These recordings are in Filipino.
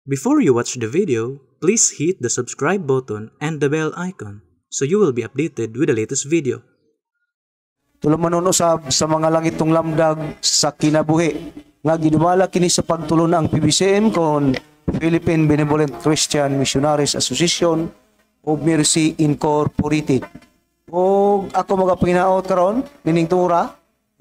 Before you watch the video, please hit the subscribe button and the bell icon so you will be updated with the latest video. Tulong manunusab sa mga langitong lamdag sa kinabuhi nga gidumala kini sa pagtulon ang PBCM kon Philippine Benevolent Christian Missionaries Association o Mercy Incorporated. O ako magapanginaot karon nining tura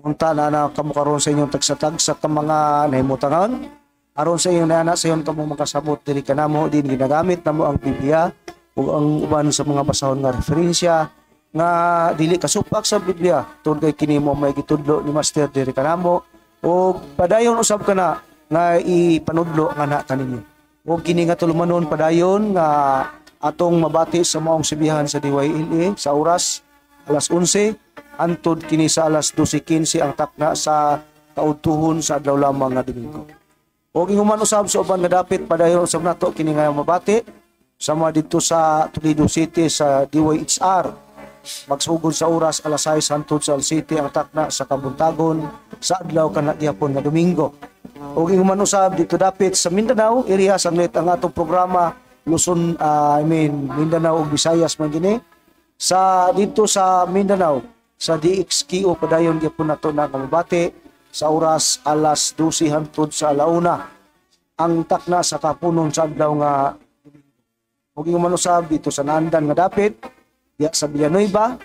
unta na kamo karon sa inyong tagsatag sa mga nahimutangan aron sa inyong nana sa iyon kamo makasabot diri kanamo din ginagamit namo ang Biblia ug ang uban sa mga basahon nga referensya nga dili kasupak sa Biblia tungod kay kini mo may gitudlo ni Master diri kanamo o padayon usab kana nga ipanudlo nga na kaninyo o kini nga tulumanon padayon nga atong mabati sa maong sibihan sa DYLA sa oras alas 11 antod kini sa alas 12:15 ang takna sa kaudtuhon sa adlaw lamang nga Domingo. Og inguman usab sa uban nga dapit padayon usab nato kini nga mabati sama dito sa Toledo City sa DYHR. Magsugod sa oras alas 6 hangtod sa City ang takna sa kabuntagon sa adlaw kana gihapon nga Domingo. Og inguman usab dito dapit sa Mindanao area sanglit ang atong programa Luzon Mindanao ug Visayas man gini. Sa dito sa Mindanao sa DXKO padayon gyapon nato na kamabati sa oras alas 12 hangtod sa alauna ang takna sa kapunon sa adlaw nga ug ingon usab dito sa Nandan nga dapit diya sa Villanueva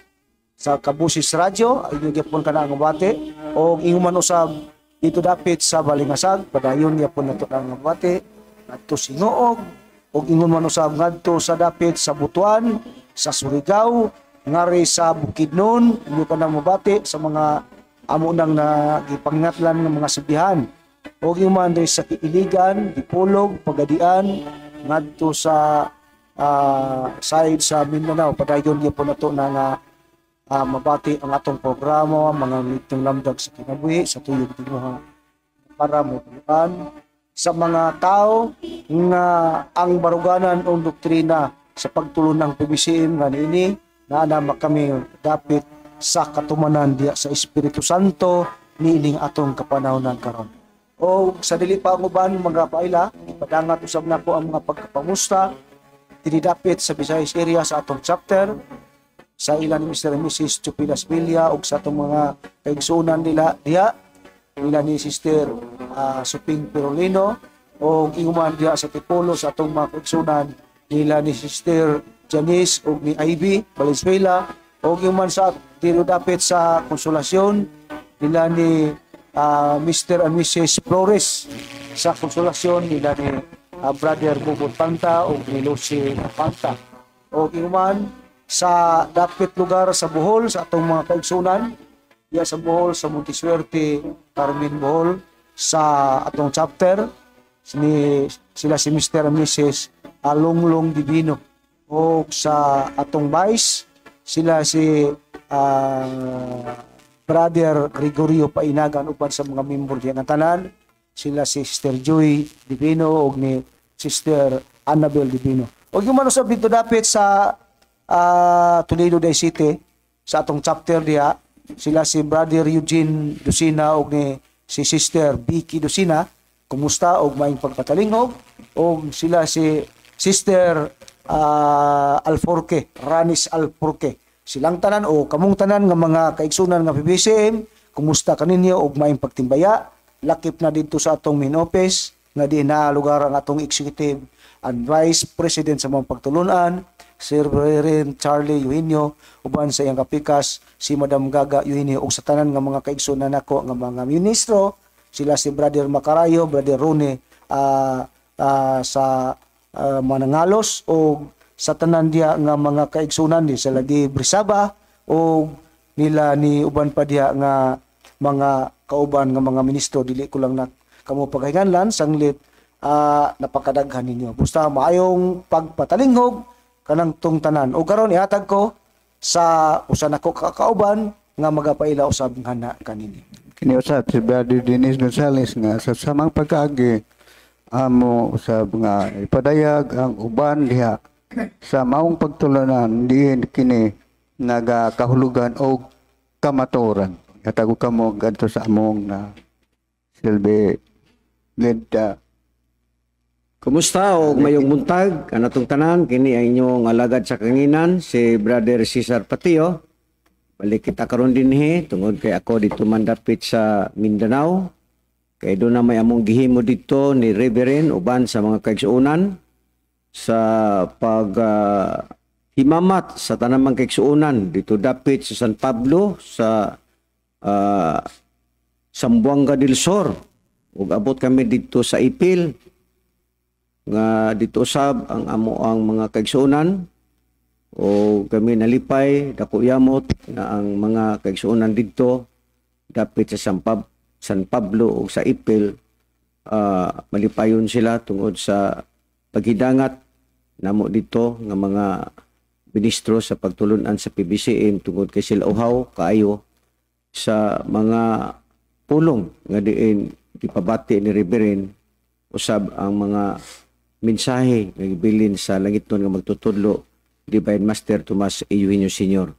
sa Kabusis Radio ay gyapon kana ang mabati ug ingon usab dito dapit sa Balingasag padayon gyapon nato ang mabati ngadto Singoog ug ingon usab ngadto sa dapit sa Butuan sa Surigao ngari sa Bukidnon inyo ka nang mabati sa mga amo nang nagipangngatlan ng mga sibihan o human sa Iligan, Dipolog, Pagadian ngadto sa side sa Mindanao padayon gyapon nato na nga mabati ang atong programa mga litong lamdag sa kinabuhi sa tuyog tinuha para motuan sa mga tao nga ang baruganan o doktrina sa pagtulon ng PBCM nga niini na kami dapit sa katumanan diya sa Espiritu Santo niining atong kapanahon karon. O sa dili pa ang uban mga paila, padangat usab nako ang mga pagkapamusta dinidapit sa Visayas area sa atong chapter sa ilan ni Mr. and Mrs. Chupilas Villa ug sa atong mga kaigsunan nila diya ilan ni Sister Suping Pirolino o iuman diya sa Tipolo sa atong mga kaigsunan nila ni Sister Janice o ni Ivy Valenzuela o yung sa dito dapit sa Konsolasyon nila ni Mr. and Mrs. Flores sa Konsolasyon nila ni Brother Bubot Panta o ni Lucy Panta o yung sa dapit lugar sa Bohol sa atong mga kaigsunan diya sa Bohol sa Montisuerte Carmen Bohol sa atong chapter sila si Mr. and Mrs. Longlong Divino o sa atong vice sila si Brother Gregorio Painagan upan sa mga membro diyan ng tanan sila si Sister Joy Divino o ni Sister Annabel Divino o yung manusab dito dapit sa Toledo City sa atong chapter diya sila si Brother Eugene Dusina o ni si Sister Vicky Dusina kumusta og maayong pagpatalingog o sila si Sister Alforque, Ranis Alforque. Silang tanan o kamong tanan nga mga kaigsunan nga PBCM, kumusta kaninyo og maayong pagtimbaya? Lakip na dito sa atong main office nga di na lugar ang atong executive and vice president sa mga pagtulunan, Sir Reverend Charlie Eugenio, uban sa iyang kapikas si Madam Gaga Eugenio ug sa tanan nga mga kaigsunan nako nga mga ministro, sila si Brother Macarayo, Brother Rone sa Manangalos o sa tanan diya nga mga kaigsunan ni sa lagi Brisaba o nila ni uban pa diya nga mga kauban nga mga ministro dili ko lang na kamo paghinganlan sanglit napakadaghan ninyo basta maayong pagpatalinghog kanang tong tanan o karon ihatag ko sa usa nako kakauban nga magapaila usab ngana kanini kini usab si Brother Dennis Gonzales nga sa samang pagkaagi amo usab nga ipadayag ang uban diha sa maong pagtulunan diin kini nagakahulugan o kamaturan katago kamo gadto sa among silbi led Kumusta o mayong buntag, kanatong tanan, kini ang inyong alagad sa kanginan, si Brother Cesar Patio. Balik kita karon dinhi tungod kay ako dito mandapit sa Mindanao. Kay doon na may among gihimo dito ni Reverend uban sa mga kaigsuunan sa pag himamat sa tanang mga kaigsuunan dito dapit sa San Pablo sa Zamboanga del Sur. Ug abot kami dito sa Ipil nga dito usab ang amo ang mga kaigsuonan o kami nalipay dako yamot nga ang mga kaigsuonan didto dapit sa San Pablo o sa Ipil malipayon sila tungod sa paghidangat namo dito nga mga ministro sa pagtulunan sa PBCM tungod kay sila uhaw kaayo sa mga pulong nga diin gipabati ni Reverend usab ang mga mensahe nga gibilin sa langitnon nga magtutudlo Divine Master Tomas Eugenio Sr.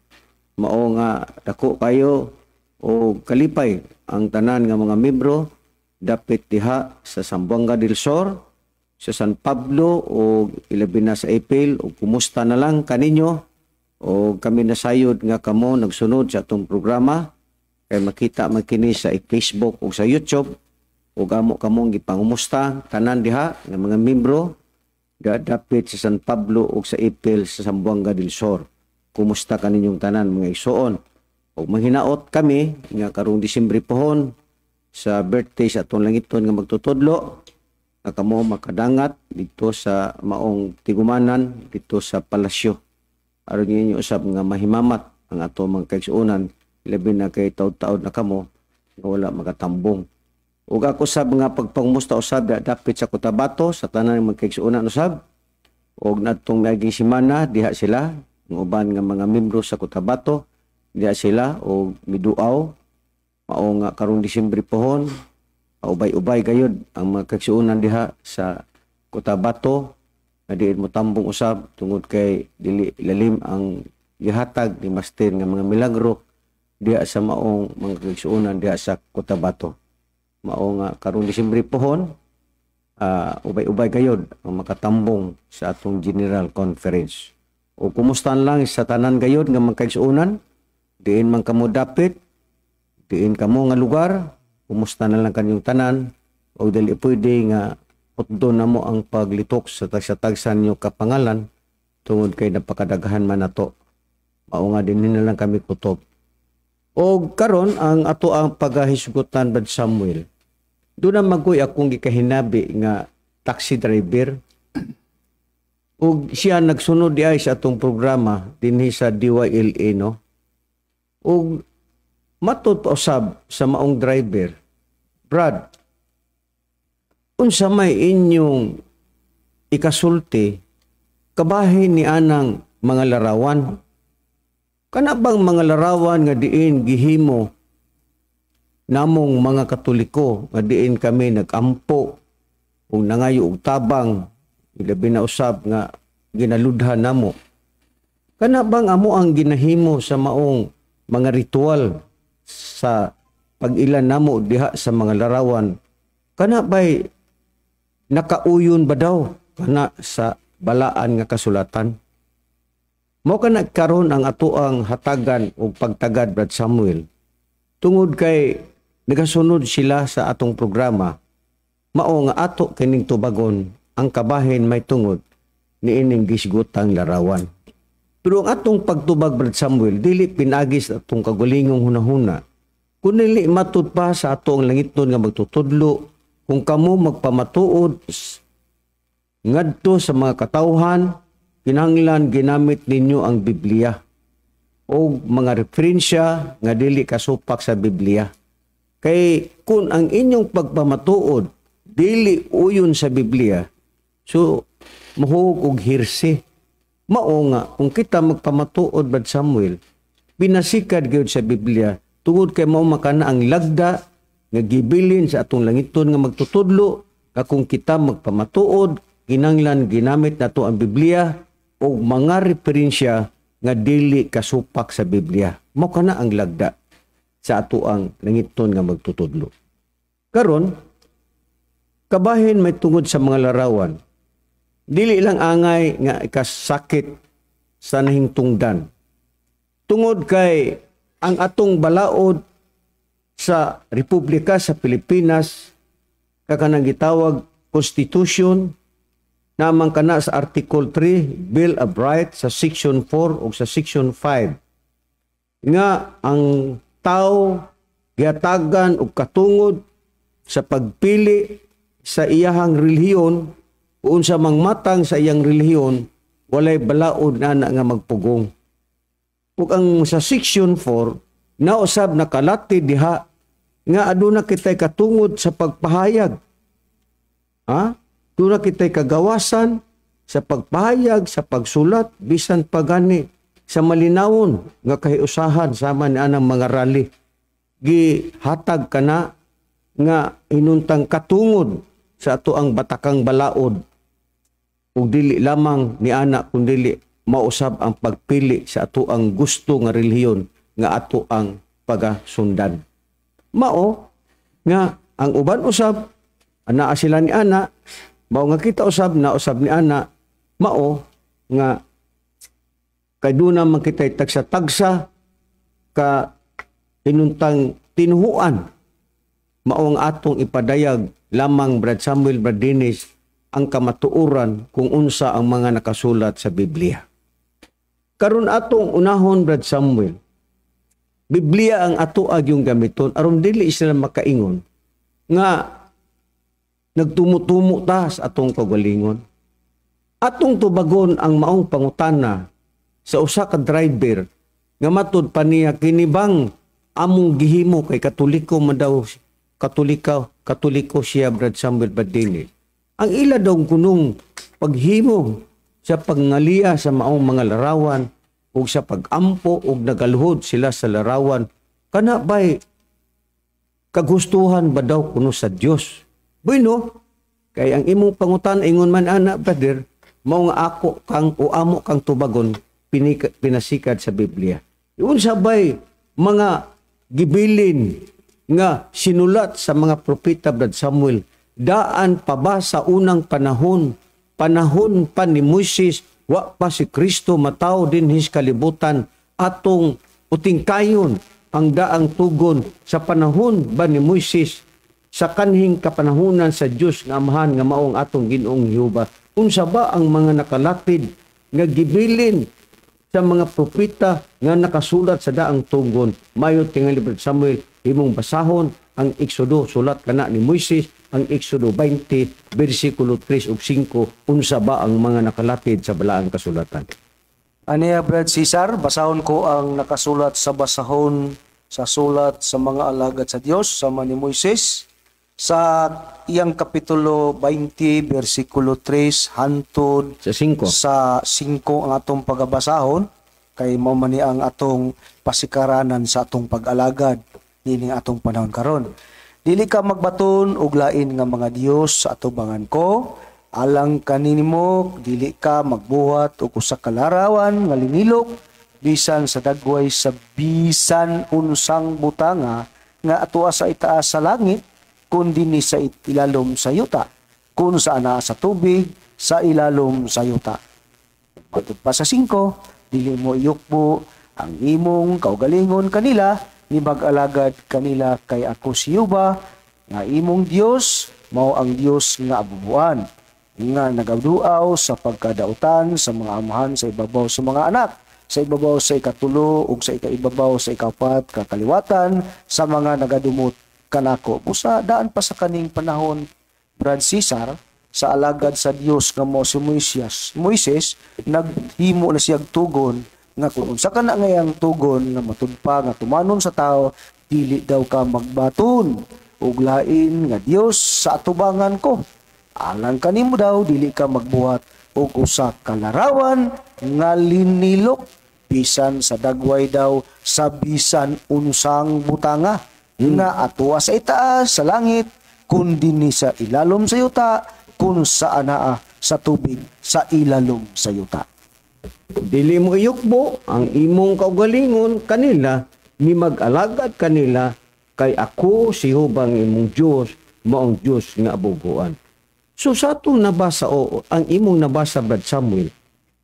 Mao nga dako kayo o kalipay ang tanan nga mga membro dapit diha sa Zamboanga del Sur, sa San Pablo o ilabi na sa Ipil o kumusta na lang kaninyo o kami nasayod nga kamo nagsunod sa atong programa kay makita man kini sa Facebook o sa YouTube o gamo kamong gipangumusta tanan diha nga mga membro dapit sa San Pablo o sa Ipil sa Zamboanga del Sur. Kumusta kaninyong tanan mga igsoon? O manghinaot kami nga karong Disyembre pohon sa birthday sa atong langiton nga magtutudlo nga kamo makadangat dito sa maong tigumanan dito sa palasyo. Aron ninyo usab nga mahimamat ang atong mga kaigsuonan labi na kay taud-taud na kamo nga wala makatambong. Ug ako sab nga pagpangumusta usab dapit sa Cotabato sa tanan ng magkaigsuonan usab. Og natong naging semana diha sila ng uban nga mga membro sa Cotabato diha sila og miduaw mao nga karong Disyembre pohon ubay-ubay gayud ang mga kaigsuonan diha sa Cotabato nga diin mo tambong usab tungod kay dili lalim ang gihatag ni Master nga mga milagro diha sa maong mga kaigsuonan diha sa Cotabato. Mao nga karong Disyembre pohon ubay-ubay gayud ang makatambong sa atong General Conference. O kumustahan lang sa tanan gayud nga mga kaigsuonan diin man kamo dapit diin kamo nga lugar kumusta na lang kanyong tanan o dali pwede nga utdo na mo ang paglitok sa tagsa-tagsan nyo kapangalan tungod kay napakadaghan man nato. Mao nga din na lang kami kutob. O karon ang ato ang paghisgutan Brad Samuel. Doon na magoy akong gikahinabi nga taxi driver. O siya nagsunod di ay sa atong programa dinhi sa DYLA no. O matud pa usab sa maong driver. Brad, unsa may inyong ikasulti kabahin ni anang mga larawan? Kana bang mga larawan nga diin gihimo namong mga Katoliko nga diin kami nagampo ug nangayo og tabang ilabi na usab nga ginaludhan namo? Kana bang amo ang ginahimo sa maong mga ritual sa pag-ilan namo diha sa mga larawan? Kana ba'y nakauyon ba daw kana sa balaan nga kasulatan? Mao kana karon ang atoang hatagan og pagtagad Brad Samuel. Tungod kay nagasunod sila sa atong programa, mao nga ato kining tubagon ang kabahin may tungod niining gisgutang larawan. Pero ang atong pagtubag Brad Samuel dili pinagis atong kagulingong hunahuna. Kung dili matud pa sa atong langitnon nga magtutudlo kung kamo magpamatuod ngadto sa mga katawhan kinahanglan ginamit ninyo ang Biblia o mga referensya nga dili kasupak sa Biblia. Kay kung ang inyong pagpamatuod dili uyon sa Biblia, so mahug og hirsi. Mao nga kung kita magpamatuod Brad Samuel, pinasikad gyud sa Biblia tungod kay mao makana ang lagda nga gibilin sa atong langiton nga magtutudlo kung kita magpamatuod kinahanglan ginamit nato ang Biblia o mga referensya nga dili kasupak sa Biblia. Mao kana ang lagda sa ato ang langiton nga magtutudlo. Karon kabahin may tungod sa mga larawan. dili lang angay nga ikasakit sa nahingtungdan. Tungod kay ang atong balaod sa Republika sa Pilipinas kakanang gitawag Constitution namang kana sa Article 3 Bill of Rights sa Section 4 o sa Section 5 nga ang tao giatagan og katungod sa pagpili sa iyahang relihiyon o unsa mang matang sa iyang relihiyon walay balaod na nga magpugong. Ug ang sa Section 4 nausab nakalati diha nga aduna kitay katungod sa pagpahayag. Aduna kitay kagawasan sa pagpahayag, sa pagsulat, bisan pagani sa malinawon nga kahiusahan sama ni anang mga rally. Gihatag kana nga inuntang katungod sa ato ang batakang balaod ug dili lamang ni ana kundi mausab ang pagpili sa ato ang gusto nga relihiyon nga ato ang pagasundan. Mao nga ang uban usab anaa sila ni ana, mao nga kita usab na usab ni ana, mao nga kay duna man kitay tagsa-tagsa ka inuntang tinuhuan mao ang atong ipadayag lamang Brad Samuel, Brad Dennis ang kamatuoran kung unsa ang mga nakasulat sa Biblia. Karon atong unahon Brad Samuel, Biblia ang ato yung gamiton aron dili sila makaingon nga nagtumutumo ta sa atong kagalingon. Atong tubagon ang maong pangutana sa usa ka driver nga matud pa niya kinibang among gihimo kay katoliko man daw katoliko siya Brad Samuel Badini. Ang ila daw kunong paghimo sa pangaliya sa maong mga larawan o sa pagampo o nagaluhod sila sa larawan kana ba'y kagustuhan ba daw kuno sa Dios? Bueno, kay ang imong pangutan ingon man ana brother, mao nga ako kang o amo kang tubagon pinasikad sa Biblia. Unsa ba'y mga gibilin nga sinulat sa mga propeta Brad Samuel daan pa ba sa unang panahon pa ni Moises, wa pa si Kristo mataw din his kalibutan atong utingkayon ang daang tugon sa panahon ba ni Moises sa kanhing kapanahunan sa Dios nga amahan nga maong atong Ginoong Jehova. Unsa ba ang mga nakalatid nga gibilin sa mga propeta nga nakasulat sa daang tugon? Mayo tingali Brad Samuel imong basahon ang Exodo sulat kana ni Moises, ang Exodo 20 bersikulo 3 ug 5 unsa ba ang mga nakalatid sa balaang kasulatan? Aniya Brad Cesar, basahon ko ang nakasulat sa basahon sa sulat sa mga alagad sa Dios sama ni Moises sa iyang kapitulo 20 bersikulo 3 hantod Sa 5. sa 5 ang atong pagabasahon kay mao man ni ang atong pasikaranan sa atong pag-alagad nining atong panahon karon. Dili ka magbaton og lain nga mga Dios sa atubangan ko, alang kaninimo dili ka magbuhat og usa ka larawan nga linilok bisan sa dagway sa bisan unsang butanga nga atoa sa itaas sa langit kundi ni sa ilalom sa yuta, kung saan naa sa tubig sa ilalom sa yuta. Matod pa sa 5, dili mo iyukbo ang imong kaugalingon kanila ni mag-alagad kanila kay ako si Jehova nga imong Dios mao ang Dios nga abubuan nga nagaduaw sa pagkadautan sa mga amahan sa ibabaw sa mga anak sa ibabaw sa ikatulo ug sa ikaibabaw sa ikapat kakaliwatan sa mga nagadumot kanako. Busa daan pa sa kaning panahon Brad Cesar sa alagad sa Dios nga mao si Moises naghimo na siyang tugon nga kung unsa ka na ngayang tugon nga matudpa nga tumanon sa tao dili daw ka magbaton ug lain nga Dios sa atubangan ko. Alang kanimo daw dili ka magbuhat og usa ka larawan nga linilok bisan sa dagway daw sa bisan unsang butanga nga atuwa sa itaas sa langit kundi ni sa ilalom sa yuta kung saan naa sa tubig sa ilalom sa yuta. Dili mo iyukbo ang imong kaugalingon kanila ni mag-alagad kanila kay ako si Jehova ang imong Dios mao ang Dios nga abubuan. So sa atong nabasa o ang imong nabasa Brad Samuel,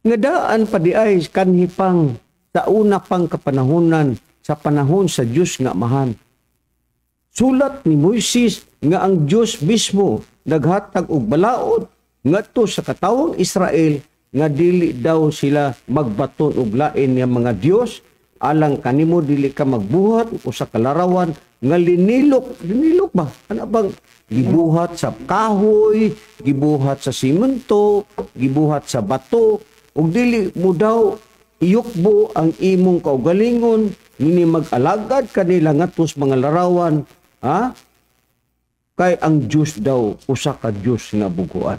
nga daan pa di ay kanhipang sa una pang kapanahonan sa panahon sa Diyos nga amahan. Sulat ni Moises nga ang Diyos mismo naghatag og balaod ngadto sa katawong Israel nga dili daw sila magbaton og lain nga mga Dios alang kanimo dili ka magbuhat o sa kalarawan nga linilok ba ana bang gibuhat sa kahoy, gibuhat sa simento, gibuhat sa bato ug dili mo daw iyukbo ang imong kaugalingon nini mag-alagad kanila ngadto mga larawan kay ang Diyos daw usa ka Diyos nga buguan.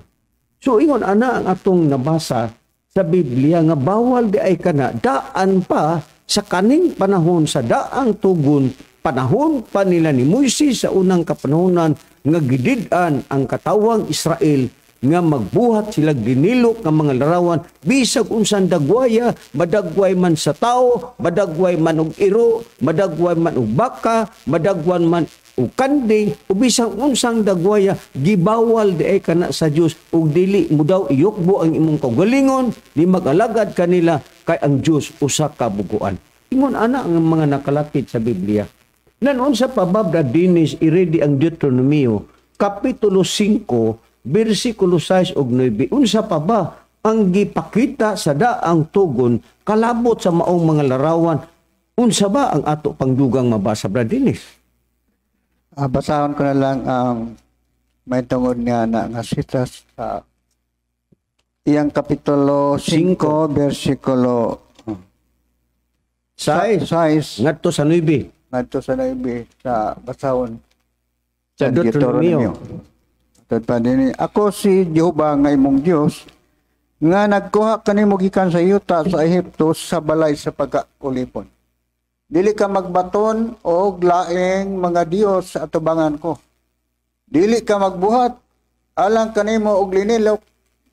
So ingon ana ang atong nabasa sa Biblia nga bawal di ay kana daan pa sa kaning panahon sa daang tugon panahon pa nila ni Moises sa unang kapanahonan nga gidid-an ang katawang Israel nga magbuhat sila ginilok nga mga larawan bisag unsan dagwaya, madagway man sa tao, madagway man og iro, madagway man og baka, madagwan man o kanding, o bisang unsang dagwaya, gibawal di ay kana sa Diyos, o dili mo daw iyokbo ang imong kaugalingon, di mag-alagad kanila, kay ang Diyos usa ka buguan. Ingon ana ang mga nakalapit sa Biblia. Nanon sa pababda dinis, iredi ang Deuteronomio, Kapitulo 5, versikulo 6 ug 9. Unsa pa ba ang gipakita sa daang tugon, kalabot sa maong mga larawan, unsa ba ang ato pangdugang mabasa, Brad Dinis? Basahon ko na lang ang may tungod nga nga sitas sa iyang Kapitulo 5, versikulo 6 ngadto sa 9. ngadto sa 9 sa basahon Sa Deuteronomio. Tad pa din, ako si Jehovah nga imong Dios nga nagkuha kanimo gikan sa yuta sa Ehipto sa balay sa pagkaulipon. Dili ka magbaton og laing mga Dios sa atubangan ko. Dili ka magbuhat alang kanimo og linilok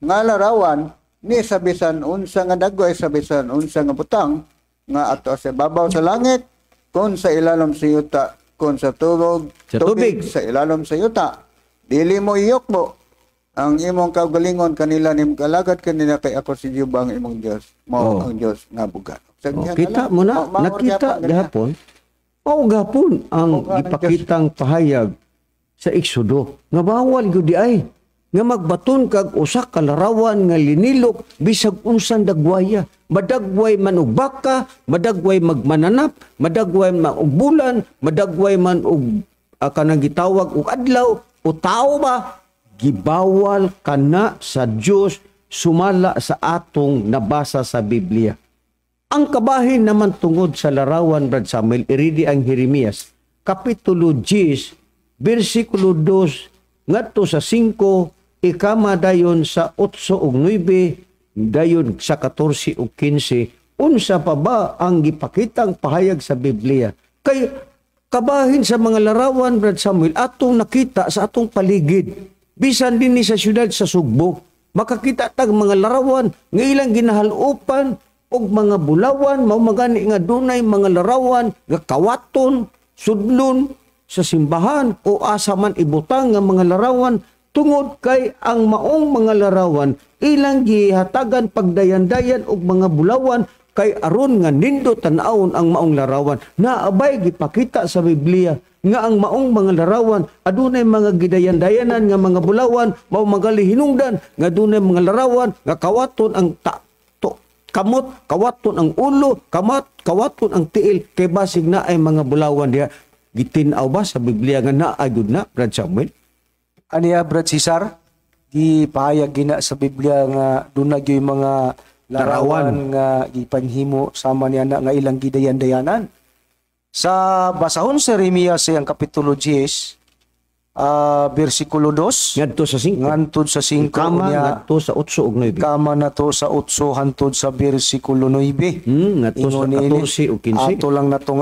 nga larawan ni sabisan unsa nga dagway sabisan unsa nga butang nga ato sa babaw sa langit kun sa ilalom sa yuta kun sa tubig sa ilalom sa yuta. Dili mo iyokbo ang imong kaugalingon kanila ni kalagad kanila kay ako si Jehovah ang imong Dios mao ang Dios nga bugat. Kita mo na, nakita gahapon, gahapon ang ipakitang pahayag sa Exodo. Nga bawal yun di ay, nga magbaton kag usak kalarawan nga linilok bisag unsan dagwaya. Madagway man og baka, madagway magmananap, madagway man og bulan, madagway man og kanang gitawag og adlaw, o tao ba? Gibawal kana sa Dios sumala sa atong nabasa sa Biblia. Ang kabahin naman tungod sa larawan, Brad Samuel, iridi ang Jeremias, Kapitulo 10, versikulo 2, ngadto sa 5, ikama dayon sa 8 ug 9, dayon sa 14 ug 15, unsa pa ba ang gipakitang pahayag sa Biblia? Kay kabahin sa mga larawan, Brad Samuel, atong nakita sa atong paligid, bisan din ni sa syudad sa Sugbo, makakita tag mga larawan nga ilang ginahalupan og mga bulawan, mao magani nga dunay mga larawan nga kawaton, sudlon sa simbahan o asa man ibutang nga mga larawan tungod kay ang maong mga larawan ilang gihatagan pagdayan-dayan og mga bulawan kay aron nga nindo tan-awon ang maong larawan. Naabay gipakita sa Biblia nga ang maong mga larawan adunay mga gidayan-dayanan nga mga bulawan, mao magali hinungdan nga dunay mga larawan nga kawaton ang kamot, kawaton ang ulo, kawaton ang tiil, kay basig na ay mga bulawan diya. Gitinaw ba sa Biblia nga naagod na, Brad Samuel? Aniya, Brad Cesar, gipahayag gina sa Biblia nga dunag yung mga larawan nga gipanhimo sama niya na nga ilang gidayan-dayanan. Sa basahon sa Jeremias ang Kapitulo 10, versikulo 2 ngadto sa 5 ngantod sa 5 kama niya, ngadto sa 8 ug 9 kama na to sa 8 hantod sa versikulo 9 ngadto sa 14 ug 15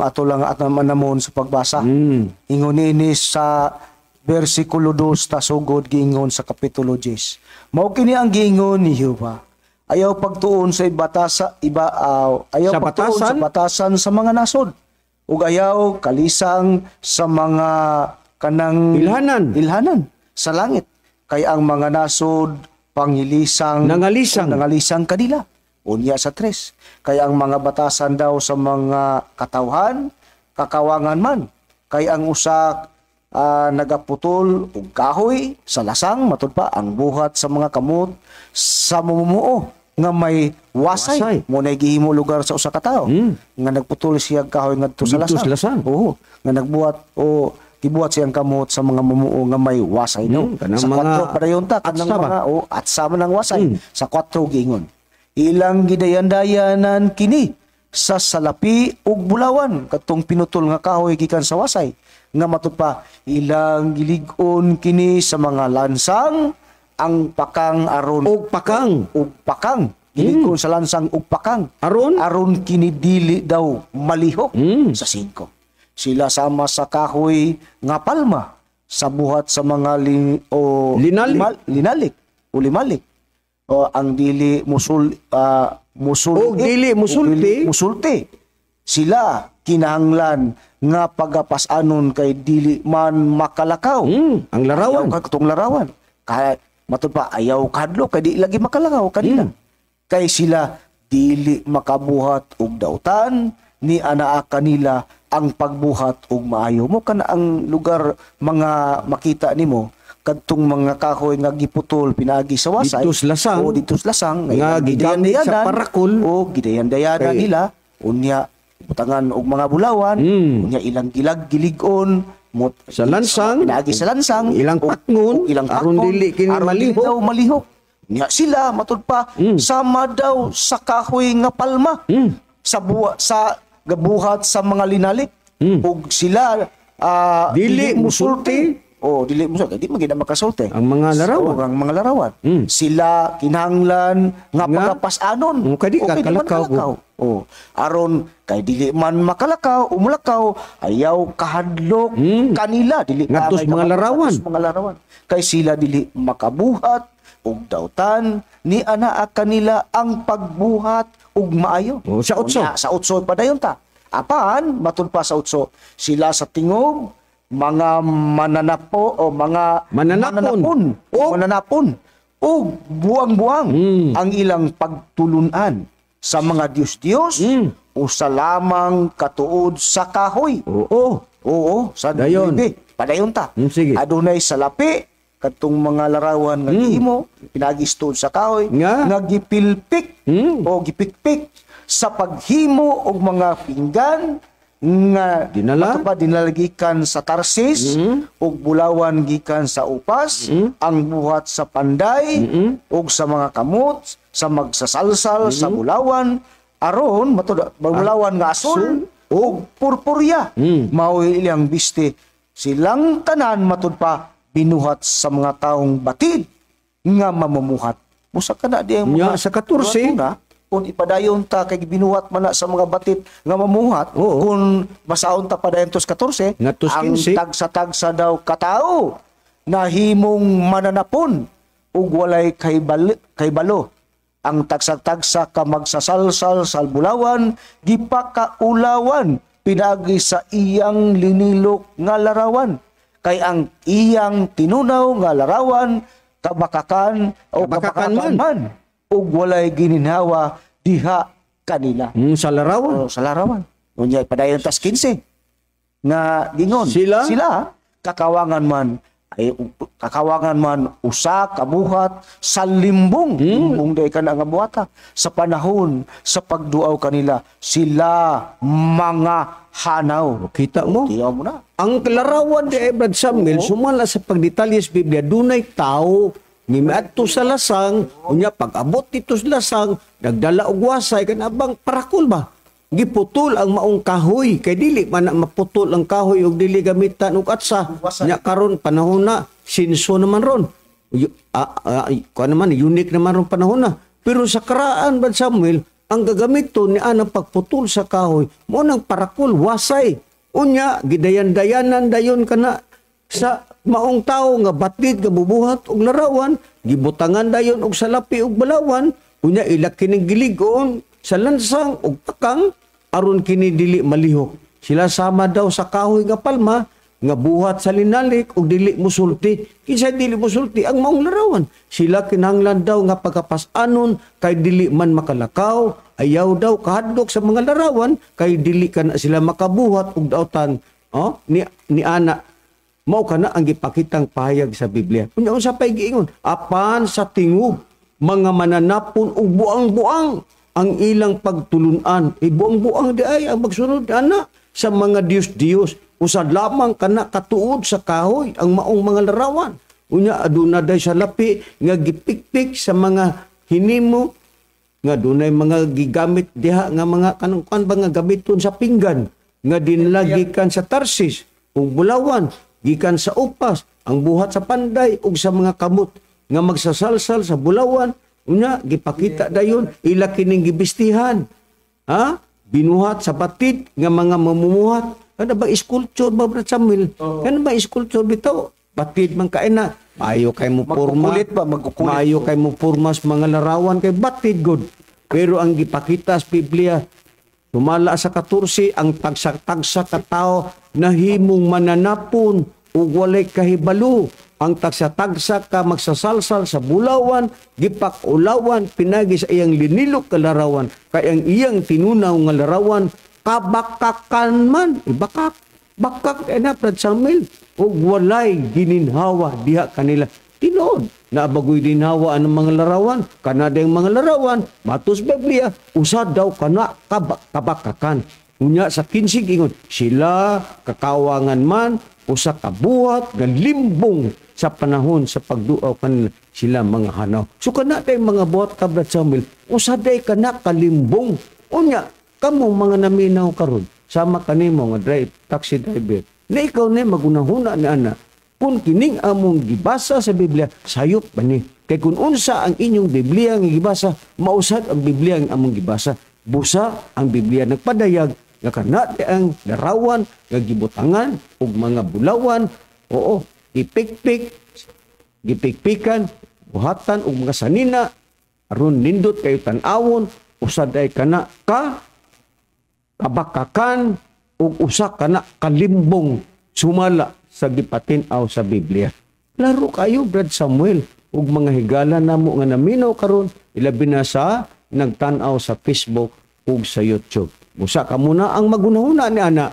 ato lang at naman sa pagbasa ingon ini sa versikulo 2 ta sugod giingon sa Kapitulo 10 mao kini ang giingon ni Jehova ayaw pagtuon sa ayaw sa pagtuon sa batasan sa mga nasod ug ayaw kalisang sa mga kanang ilhanan sa langit kay ang mga nasod pangilisang nangalisang kanila. Unya sa 3, kay ang mga batasan daw sa mga katawhan kakawangan man, kay ang usa nagaputol og kahoy sa lasang, matud pa ang buhat sa mga kamot sa mamumuo nga may wasay. Mo na gihimo lugar sa usa ka tawo nga nagputol siya kahoy ngadto sa lasang. Oo, nga nagbuhat o gibuhat siyang kamot sa mga mamumuo nga may wasay daw. Sa 4 padayon ta kanang mga at sama ng wasay. Sa 4 gingon. Ilang gidayan-dayanan kini sa salapi ug bulawan katong pinutol nga kahoy gikan sa wasay. Nga matud pa ilang gilig-on kini sa mga lansang ang pakang aron ug pakang gilig-on sa lansang ug pakang aron kini dili daw malihok. Sa 5, sila sama sa kahoy nga palma sa buhat sa mga linalik o limalik o ang dili musulti sila kinahanglan nga pagapasanon kay dili man makalakaw. Ang larawan. Katong larawan. Kaya matud pa ayaw kadlo kay di lagi makalakaw kanila. Kay sila dili makabuhat og dautan ni anaa kanila ang pagbuhat og maayo mo kana ang lugar mga makita nimo kadtong mga kahoy nga giputol pinagi sa wasay ditos lasang nga gigamit sa parakol o gidayan-dayanan nila unya butangan og mga bulawan unya ilang gilig-on sa lansang pinagi sa lansang ilang pakngon aron dili kini malihok unya sila matud pa sama daw sa kahoy nga palma sa gabuhat sa mga linalik ug sila dili musulti dili musulti di magina makasulti ang mga larawan sila kinahanglan nga pagapasanon kadi kalakaw aron kay dili man makalakaw umulakaw ayaw kahadlok kanila dili ngadtos mga larawan kay sila dili makabuhat og dautan ni anaa kanila ang pagbuhat ug maayo. Sa 8 padayon ta. Apan matud pa sa 8 sila sa tingog mga mananapon o buang-buang ang ilang pagtulunan sa mga Diyos o sa lamang katuod sa kahoy. Sa dayon. Padayon ta. Sige. Adunay salapi katong mga larawan nga gihimo pinagistod sa kahoy nga gipilpik o gipikpik sa paghimo og mga pinggan nga dinala gikan sa Tarsis ug bulawan gikan sa upas ang buhat sa panday ug sa mga kamot sa magsasalsal sa bulawan aron bulawan nga asul ug purpurya mao ilang biste silang tanan matud pa binuhat sa mga taong batid nga mamumuhat. Musa ka na di ang mga sa 14 kung ipadayon ta kay binuhat man na sa mga batid nga mamuhat kung masaon ta padayon tos 14 ang tagsa-tagsa daw katao na himong mananapon ug walay kay balo ang tagsa-tagsa ka magsasalsal sa bulawan gipakaulawan pinagi sa iyang linilok nga larawan kay ang iyang tinunaw nga larawan kabakakan man ug walay gininhawa diha kanila sa larawan unya padayon tas 15 nga gingon sila kakawangan man usa kabuhat sa limbong day kana nga buhata sa panahon sa pagduaw kanila sila mga hanaw. Kita mo? Tiyaw mo na. Ang larawan ni Brad Samuel sumala sa pagdetalye sa Biblia dunay tao miadto sa lasang unya pag-abot dito sa lasang nagdala og wasay kanabang parakol ba giputol ang maong kahoy kay dili man na maputol ang kahoy ug dili gamitan og atsa nya karon panahon na sinso naman ron kuan naman unique naman ron panahon na pero sa karaan Brad Samuel ang gagamiton ni anang pagputol sa kahoy mo nang parakol wasay unya gidayan-dayanan dayon kana sa maong tao nga batid nga bubuhat og larawan gibutangan dayon og salapi og balawan unya ila kining gilig-on sa lansang ug pakang aron kini dili malihok sila sama daw sa kahoy nga palma nga buhat sa linalik ug dili musulti. Kinsa dili musulti ang maong larawan. Sila kinahanglan daw nga pagkapas-anon kay dili man makalakaw, ayaw daw kahadlok sa mga larawan kay dili kana sila makabuhat ug daotan ni ana. Mao kana ang gipakitang pahayag sa Biblia. Unya unsa pay giingon? Apan sa tingub mga mananapon ug buang-buang ang ilang pagtulunan. Buang-buang di ay ang magsunod ana sa mga Dios-Dios. Usad lamang kana katuod sa kahoy ang maong mga larawan. Unya aduna day sa lapi nga gipikpik sa mga hinimo nga dunay mga gigamit diha nga mga kanang ba nga gamiton sa pinggan nga dinala gikan sa Tarsis ug Bulawan, gikan sa upas, ang buhat sa panday ug sa mga kamot nga magsasalsal sa Bulawan. Unya gipakita dayon ila kining gibistihan. Binuhat sa batid nga mga mamumuhat. Ano ba sculpture ba, Brad Samuel? Ano ba sculpture bitaw? Batid man kain na. Maayo kay mo porma. Maayo kay mo porma sa mga larawan kay batid good. Pero ang gipakita sa Biblia, tumala sa 14, ang tagsa-tagsa ka tao na himong mananapon ug walay kahibalo. Ang tagsa-tagsa ka magsasalsal sa Bulawan, gipak-ulawan, pinagi sa iyang linilok ka larawan, kay ang iyang tinunaw nga larawan, kabakakan man. Bakak na Brad Samuel. O walay gininhawa diha kanila. Tinood, naabagoy dinhawa ang mga larawan. Kanada yung mga larawan, matos Biblia, usad daw kana kabakakan. Unya sa 15 ingon, sila kakawangan man, usa kabuhat, nga limbong sa panahon sa pagduaw kanila sila mga hanaw. So kana day mga buhat ka Brad Samuel, usad day kana kalimbong. Unya, kamo mga naminaw karon sama kanimo nga taxi driver na ikaw na magunahuna ni ana kung kining among gibasa sa Biblia sayop ba ni kay kun unsa ang inyong Biblia nga gibasa mausad ang Biblia nga among gibasa busa ang Biblia nagpadayag nga kana ang larawan nga gibutangan ug mga bulawan gipikpikan buhatan ug mga sanina aron nindot kayo tan-awon usad ay kana kabakakan ug usa kana kalimbong sumala sa gipatinaw sa Biblia. Laro kayo Brad Samuel ug mga higala namo nga naminaw karon ilabi na sa nagtan-aw sa Facebook ug sa YouTube. Usa ka muna ang magunahuna ni ana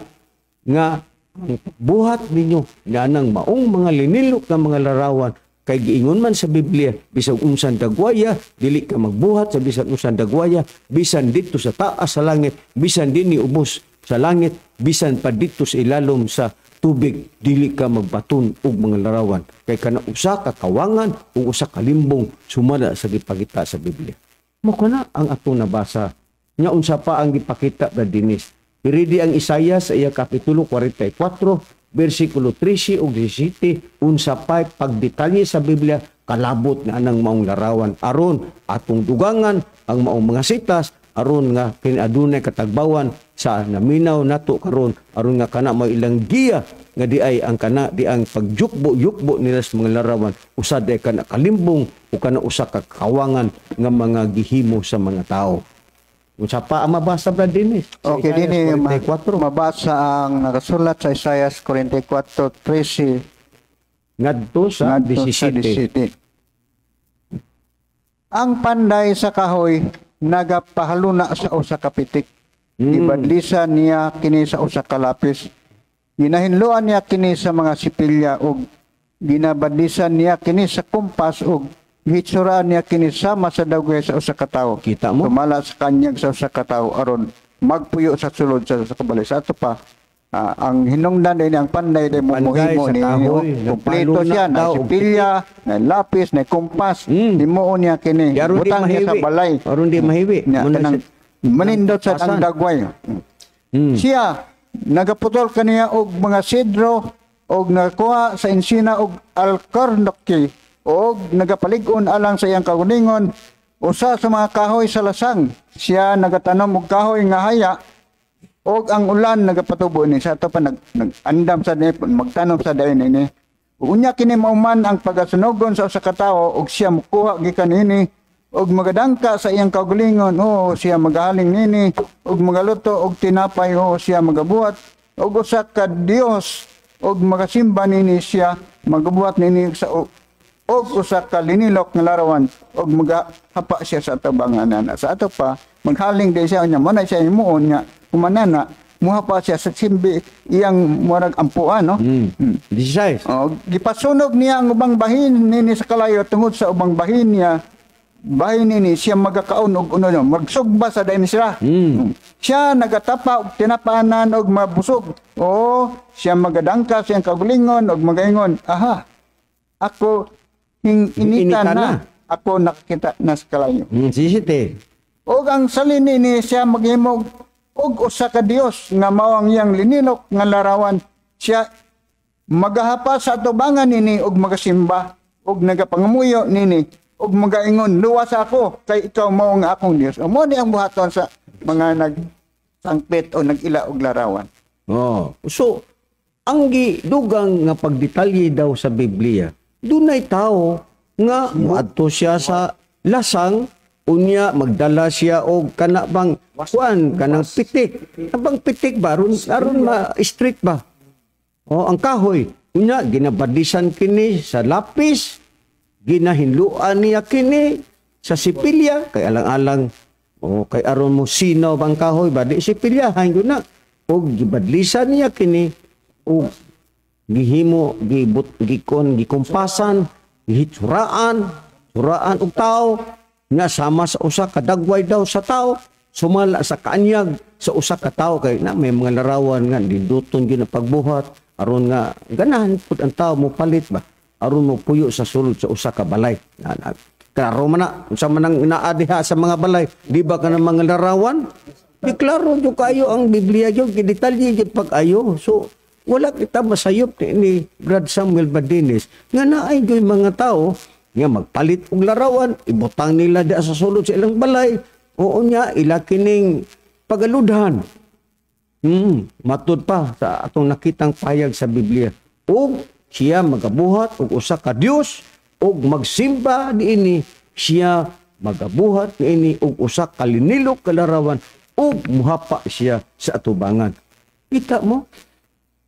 nga ang buhat ninyo nga nang maong mga linilok nga mga larawan kay giingon man sa Biblia, bisan unsan dagwaya, dili ka magbuhat sa bisan unsan dagwaya, bisan dito sa taas sa langit, bisan dinhi ubos sa langit, bisan pa dito sa ilalom sa tubig, dili ka magbaton og mga larawan. Kay kana usa ka kawangan ug usa ka limbong sumala sa gipakita sa Biblia. Mo kana ang atong nabasa. Nya unsa pa ang gipakita Brad Dennis? Piridi ang Isaiah sa iya kapitulo 44, versikulo 13 ug 17 unsa pay pagdetalye sa Biblia kalabot nga anang maong larawan aron atong dugangan ang maong mga sitas aron nga kinadunay katagbawan sa naminaw nato karon aron nga kana may ilang giya nga di ay ang kana di ang pagyukbo nila sa mga larawan usad ay kana kalimbong o kana usa ka kawangan nga mga gihimo sa mga tao. Unsa pa ang mabasa Brad Dennis? Okay, dini mabasa ang nakasulat sa Isaiah 44:13 ngadto sa 17. Ang panday sa kahoy nagapahaluna sa usa ka pitik. Ibadlisan niya kini sa usa ka lapis. Ginahinluan niya kini sa mga sipilya ug ginabadlisan niya kini sa kumpas ug gihitsuraan niya kini sama sa dagway sa usa ka tawo. Kita mo? Tumala sa kanyag sa usa ka tawo aron magpuyo sa sulod sa kabali. Sa ato pa, ang hinungdan din ang panday din mumuhimo ni kompleto siya na sipilya, na lapis, na kumpas. Himuon niya kini. Butang niya sa balay. Aron di mahiwi. Manindot sa ang dagway. Siya nagaputol kaniya og mga sidro og nagakuha sa insina og alcornoque og nagapalig-on alang sa iyang kauningon usa sa mga kahoy sa lasang. Siya nagatanom og kahoy nga haya og ang ulan nagapatubo ni sa ato pa nagandam sa magtanom sa dayon ini. Unya kini mauman ang pagasunogon sa usa ka tawo og siya mukuha gikan ini og magadangka sa iyang kaugalingon siya magahaling nini og magaluto og tinapay siya magabuhat og usa ka Dios og magasimba nini siya, magabuhat nini sa og usa ka linilok nga larawan og magahapa siya sa tabanganan. Sa ato pa maghaling din siya nya mo na siya himuon nga kumanana muhapa siya sa simbi iyang murag ampuan no. 16. Gipasunog niya ang ubang bahin nini sa kalayo tungod sa ubang bahin niya. Bahin nini siya magakaon og uno magsugba sa dayon sila. Siya nagatapa og tinapanan og mabusog. Oo, siya magadangka siyang kagulingon og magaingon. Aha. Ako inita na. Ako nakita na sa kalayo. 17. Og ang salin nini siya maghimog og usa ka Dios nga mao ang iyang linilok nga larawan. Siya magahapa sa atubangan nini og magasimba og nagapangamuyo nini og magaingon luwas ako kay ikaw mao nga akong Dios. Mo ni ang buhaton sa mga nagsangpit o nagila og larawan. So ang gidugang nga pagdetalye daw sa Biblia, dunay tao nga moadto siya sa lasang unya magdala siya og kana bang kuan kanang pitik. Abang pitik ba aron ma-street ba? Ang kahoy unya ginabadisan kini sa lapis, ginahinluan niya kini sa sipilya kay alang-alang kay aron mo sinaw bang kahoy ba di sipilya hangyo na og gibadlisan niya kini og gihimo gikumpasan gihitsuraan og tao nga sama sa usa ka dagway daw sa tao sumala sa kaanyag sa usa ka tao kay na may mga larawan nga diduton gyud ang pagbuhat aron nga ganahan pud ang tao mo palit ba aron mo puyo sa sulod sa usa ka balay. Klaro man na unsa man ang inaadiha sa mga balay, di ba kana mga larawan? Di klaro jud kayo ang Biblia jud gidetalye jud pag-ayo. So wala kita masayop ni Brad Samuel Badines nga naay gyud mga tao nga magpalit og larawan, ibutang nila di sa sulod sa ilang balay. Oo nya ila kining pagaludhan. Matud pa sa atong nakitang payag sa Biblia. Og siya magabuhat og usa ka Dios og magsimba niini siya magabuhat niini og usa ka linilok ka larawan og muhapa siya sa atubangan. Kita mo?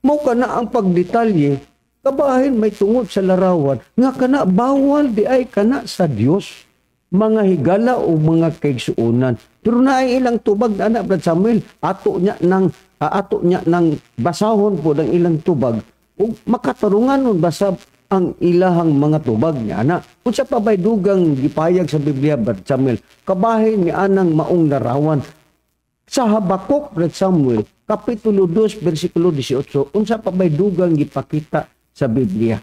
Mao kana ang pagdetalye kabahin may tungod sa larawan nga kana bawal di ay kana sa Dios mga higala o mga kaigsuonan. Pero naay ilang tubag na Brad Samuel ato niya nang basahon po ang ilang tubag ug makatarungan nun basa ang ilahang mga tubag niya ana. Unsa pa bay dugang gipayag sa Biblia Brad Samuel kabahin ni anang maong larawan sa Habakuk Brad Samuel kapitulo 2 bersikulo 18 unsa pa bay dugang gipakita sa Biblia.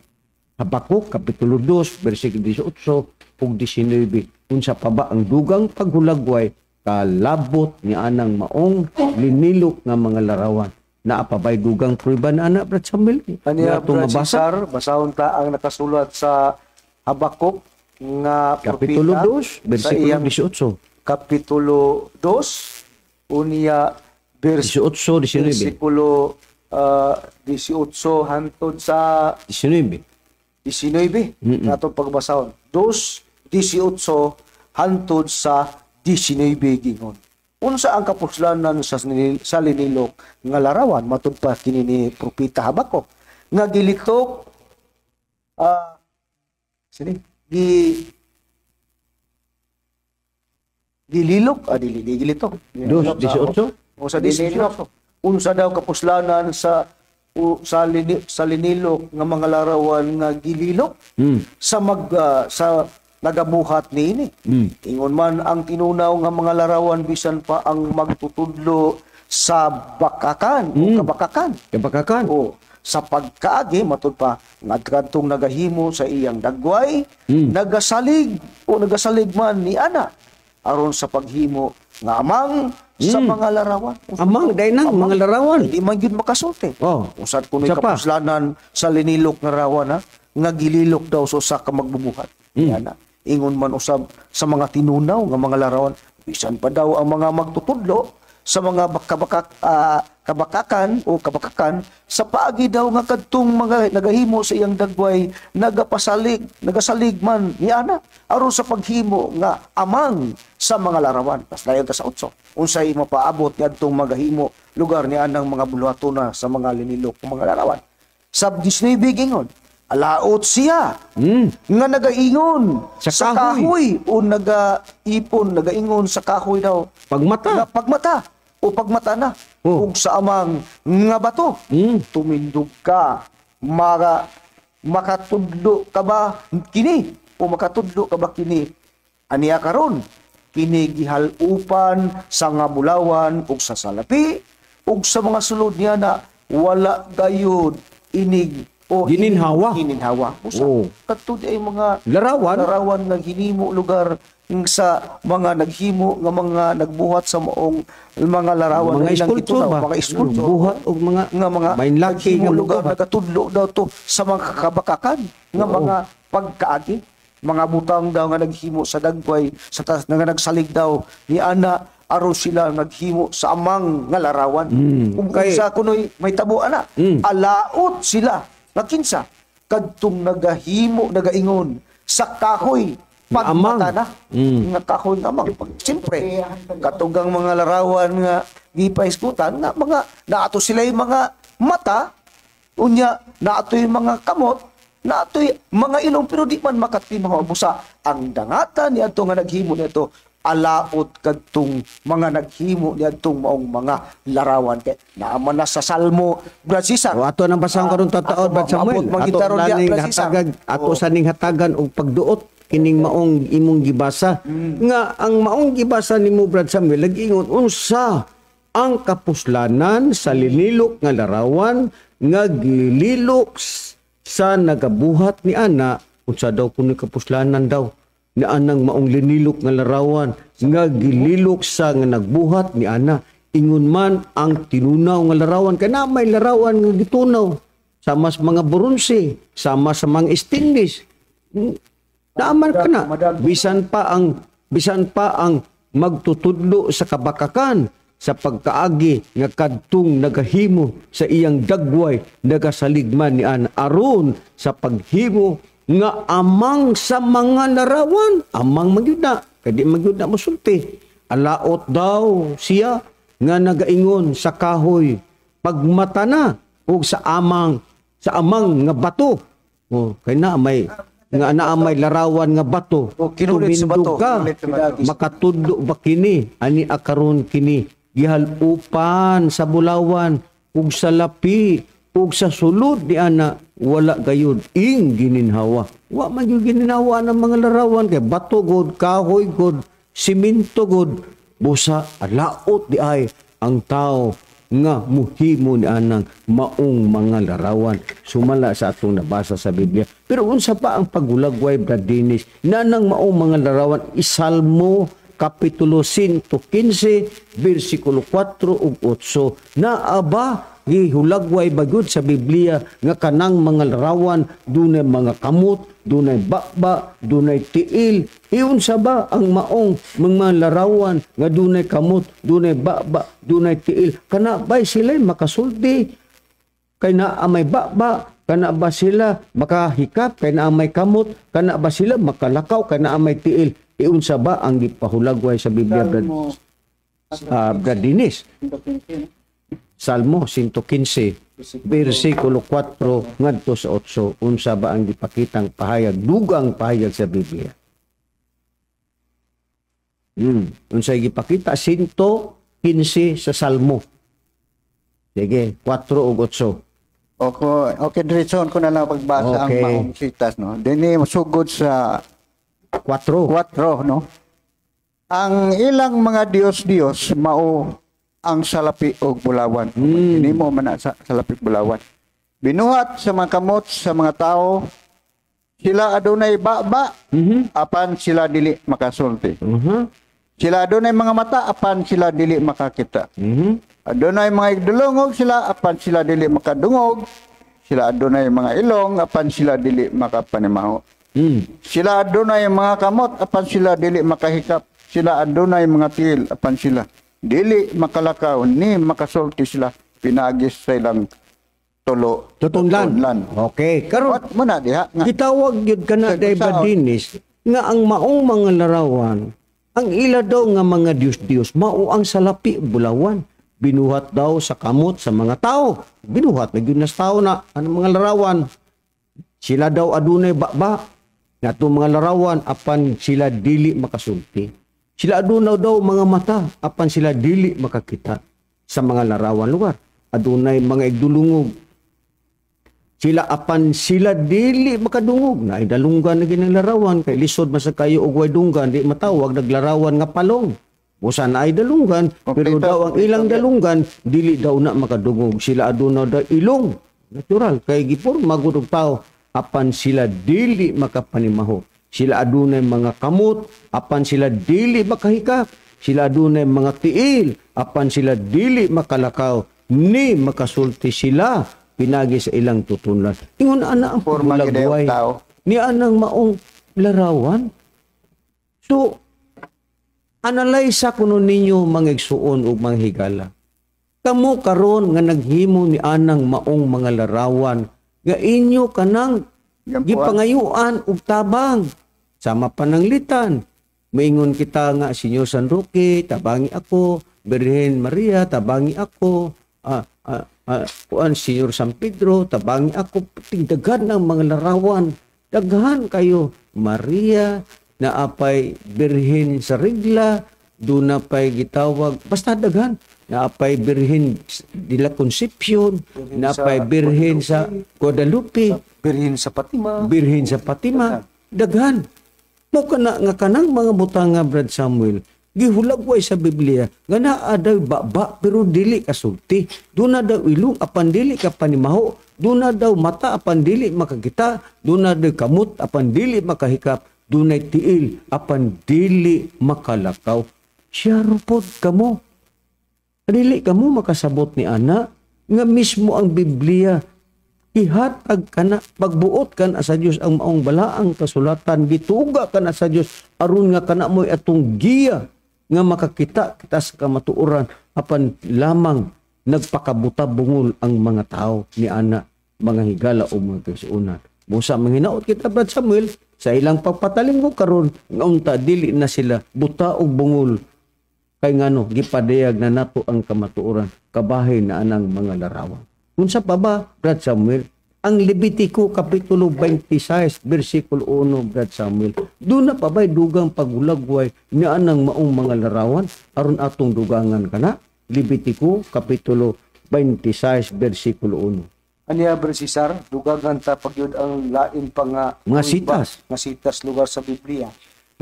Habakuk kapitulo 2 bersikulo 18 ug 19 unsa pa ba ang dugang paghulagway kalabot ni anang maong linilok nga mga larawan. Naapabay dugang pruiban ana Brad Samuel. Aniya Brad Cesar, basahon ta ang nakasulat sa Habakuk nga kapitulo 2 bersikulo 18. Kapitulo 2 unya 18 19. Bersikulo 18 hantod sa 19. 19 nato pagbasahon. 2:18 hantod sa 19 gingon. Unsa ang kapuslanan sa linilok nga larawan matud pa kini ni propeta Habakuk nga gilitok gililok gilitok 2:18 o sa 18 unsa daw kapuslanan sa linilok nga mga larawan nga gililok sa nagabuhat niini. Ingon man ang tinunaw nga mga larawan bisan pa ang magtutudlo sa bakakan o kabakakan. O sa pagkaagi matud pa ngadtong nagahimo sa iyang dagway, nagasalig man ni ana aron sa paghimo nga amang sa mga larawan. Amang dahil ng mga larawan. Hindi man yun makasulti. Usad kuno'y Isa pa. kapuslanan sa linilok nga larawan nga gililok daw so sa kamagbubuhat. Yan ingon man usab sa mga tinunaw nga mga larawan bisan pa daw ang mga magtutudlo sa mga kabakakan sa paagi daw nga kadtong mga nagahimo sa iyang dagway nagasalig man niana aron sa paghimo nga amang sa mga larawan. Pas dayon ta sa 8 unsay mapaabot ngadtong magahimo lugar ni anang mga buluhatuna sa mga linilok ng mga larawan. Sab 19 gingon, alaot siya Mm. nga nagaingon Sa sa kahoy o nagaingon sa kahoy daw Pagmata. nga pagmata o pagmata na Oh. ug sa amang nga bato Mm. tumindog ka makatudlo ka ba kini o makatudlo ka ba kini aniya karon kini gihalupan sa nga bulawan ug sa salapi ug sa mga sulod niya na wala gayud inig o Gininhawa. gininhawa usa Oh. kadto di ay mga Larawan. nga hinimo lugar sa mga naghimo nga mga nagbuhat sa maong mga larawan Mga na ilang sculpture itunaw, ba? mga sculpture Buhat o mga nga mga may laki naghimo nga lugar buhat. nagatudlo daw to sa mga kabakakan nga Oo. mga pagkaagi mga butang daw nga naghimo sa dagway sa nga nagsalig daw ni ana aron sila naghimo sa amang nga larawan kung Kay- sa kunoy may tabo ana alaot sila nga kinsa kadtong nagaingon sa kahoy pagmata na nga kahoy nga amang siyempre katugang mga larawan nga gipaiskutan nga mga naato sila yung mga mata unya naato yung mga kamot naato yung mga ilong pero di man makatimaw busa ang dangatan ni adto nga naghimo nito alaot kadtong mga naghimo ni adtong maong mga larawan kay naaman na sa Salmo Brad Cesar. O ato nang basahon karon tataod Brad Samuel. Ato naning hatagan, ato sa ning hatagan og pagduot kining maong imong gibasa. Nga ang maong gibasa nimo Brad Samuel nag-ingon unsa ang kapuslanan sa linilok nga larawan nga gililok sa nagabuhat ni ana unsa daw kuno kapuslanan daw na anang maong linilok nga larawan nga gililok sa nga nagbuhat ni ana ingon man ang tinunaw nga larawan kay na may larawan nga gitunaw sama sa mga bronze sama sa mga stainless naaman ka na bisan pa ang magtutudlo sa kabakakan sa pagkaagi nga kadtong nagahimo sa iyang dagway nagasaligman ni ana aron sa paghimo nga amang sa mga larawan amang magyud na kadi magyud na mosulti alaot daw siya nga nagaingon sa kahoy pagmata na ug sa amang nga bato kay na may larawan nga bato kinulit sa bato, tumindog ka kinulit sa bato. makatudlo ba kini ani akaron kini gihalupan sa bulawan ug sa lapi ug sa sulod ni ana wala gayud ing gininhawa wa man yung gininhawa ng mga larawan kay bato god kahoy god simento god busa alaot di ay ang tao nga muhimo ni anang maong mga larawan sumala sa atong nabasa sa Biblia pero unsa pa ang pagulagway Brad Dennis nanang maong mga larawan isalmo kapitulo 115 bersikulo 4 ug 8 naaba gihulagway bagud sa Biblia nga kanang mga larawan dunay mga kamot dunay bakba dunay tiil iyon sa ba ang maong mga larawan nga dunay kamot dunay bakba dunay tiil kana bay sila makasulti kay naa may bakba kana ba sila makahikap kay naa may kamot kana ba sila makalakaw kay naa may tiil iyon sa ba ang gipahulagway sa Biblia Brad Dennis Salmo 115 bersikulo 4 ngadto sa 8 unsa ba ang gipakitang pahayag dugang pahayag sa Biblia unsa gipakita 115 sa Salmo sige 4 ug 8 Okay, diretson ko na lang pagbasa Okay. ang maong sitas, no? Dini masugod sa 4 4, no? Ang ilang mga Dios mao ang salapi o bulawan. Hindi mo man sa salapi bulawan. Binuhat sa mga kamot sa mga tao, sila adunay baba, apan sila dili makasulti. Sila adunay mga mata, apan sila dili makakita. Adunay mga igdulungog sila, apan sila dili makadungog. Sila adunay mga ilong, apan sila dili makapanimaho. Sila adunay mga kamot, apan sila dili makahikap. Sila adunay mga tiil, apan sila dili makalakaw ni makasulti sila pinagis sa ilang Tutunlan. Okay. Karon What mo na diha nga gitawag yun ka na day Dinis nga ang maong mga larawan ang ila daw nga mga Diyos mao ang salapi bulawan binuhat daw sa kamot sa mga tao. Binuhat na gyud nas tao na ang mga larawan. Sila daw adunay baba nga itong mga larawan apan sila dili makasulti. Sila adunay daw mga mata apan sila dili makakita sa mga larawan lugar. Adunay mga igdulungog. Sila apan sila dili makadungog na idalunggan na ginang larawan kay lisod masag kayo og way dunggan di matawag naglarawan nga palong. Busa na ay dalunggan pero daw ang ilang dalunggan dili daw na makadungog. Sila aduna daw ilong natural kay giporma gud og tao apan sila dili makapanimaho. Sila adunay mga kamot apan sila dili makahikap. Sila adunay mga tiil apan sila dili makalakaw ni makasulti sila pinagi sa ilang tutunan. Ingon ana ang Porma pagulagway gid tao. ni anang maong larawan. So analyze kuno ninyo mga igsuon ug mga higala. Kamo karon nga naghimo ni anang maong mga larawan nga inyo kanang gipangayuan og tabang sama pananglitan. Maingon kita nga Senyor San Roque, tabangi ako, Birhen Maria, tabangi ako, kuan Senyor San Pedro, tabangi ako, tigdagan ng mga larawan. Daghan kayo, Maria, na apay Birhen sa Regla, doon na pa'y gitawag, basta daghan, na apay Birhen de la Concepcion, na apay Birhen sa Guadalupe, Birhin sa Fatima. Birhen sa Fatima, daghan. Mo kana nga kanang mga butang nga Brad Samuel, gihulagway sa Biblia nga naa daw baba pero dili kasulti. Doon na daw ilong apan dili ka panimaho. Doon na daw mata apan dili makakita. Doon na daw kamot apan dili makahikap. Doon na tiil apan dili makalakaw. Siya rupod kamo. Dili kamo makasabot ni ana nga mismo ang Biblia ihatag kana pagbuot kan sa Dios ang maong balaang kasulatan gituga kana sa Dios aron nga kana moy atong giya nga makakita kita sa kamatuoran apan lamang nagpakabuta bungol ang mga tao ni ana mga higala o mga kaisunan. Busa manghinaot kita Brad Samuel sa ilang pagpatalim ko karon nga unta dili na sila buta og bungol kay ngano gipadayag na nato ang kamatuoran kabahin na anang mga larawan. Unsa pa ba, Brad Samuel? Ang Levitico Kapitulo 26, versikulo 1, Brad Samuel. Doon na pa ba'y dugang pagulagway ni anang maong mga larawan aron atong dugangan kana? Levitico Kapitulo 26, versikulo 1. Aniya Cesar, dugagan ta pagyud ang lain pa nga Mga sitas. nga sitas lugar sa Biblia.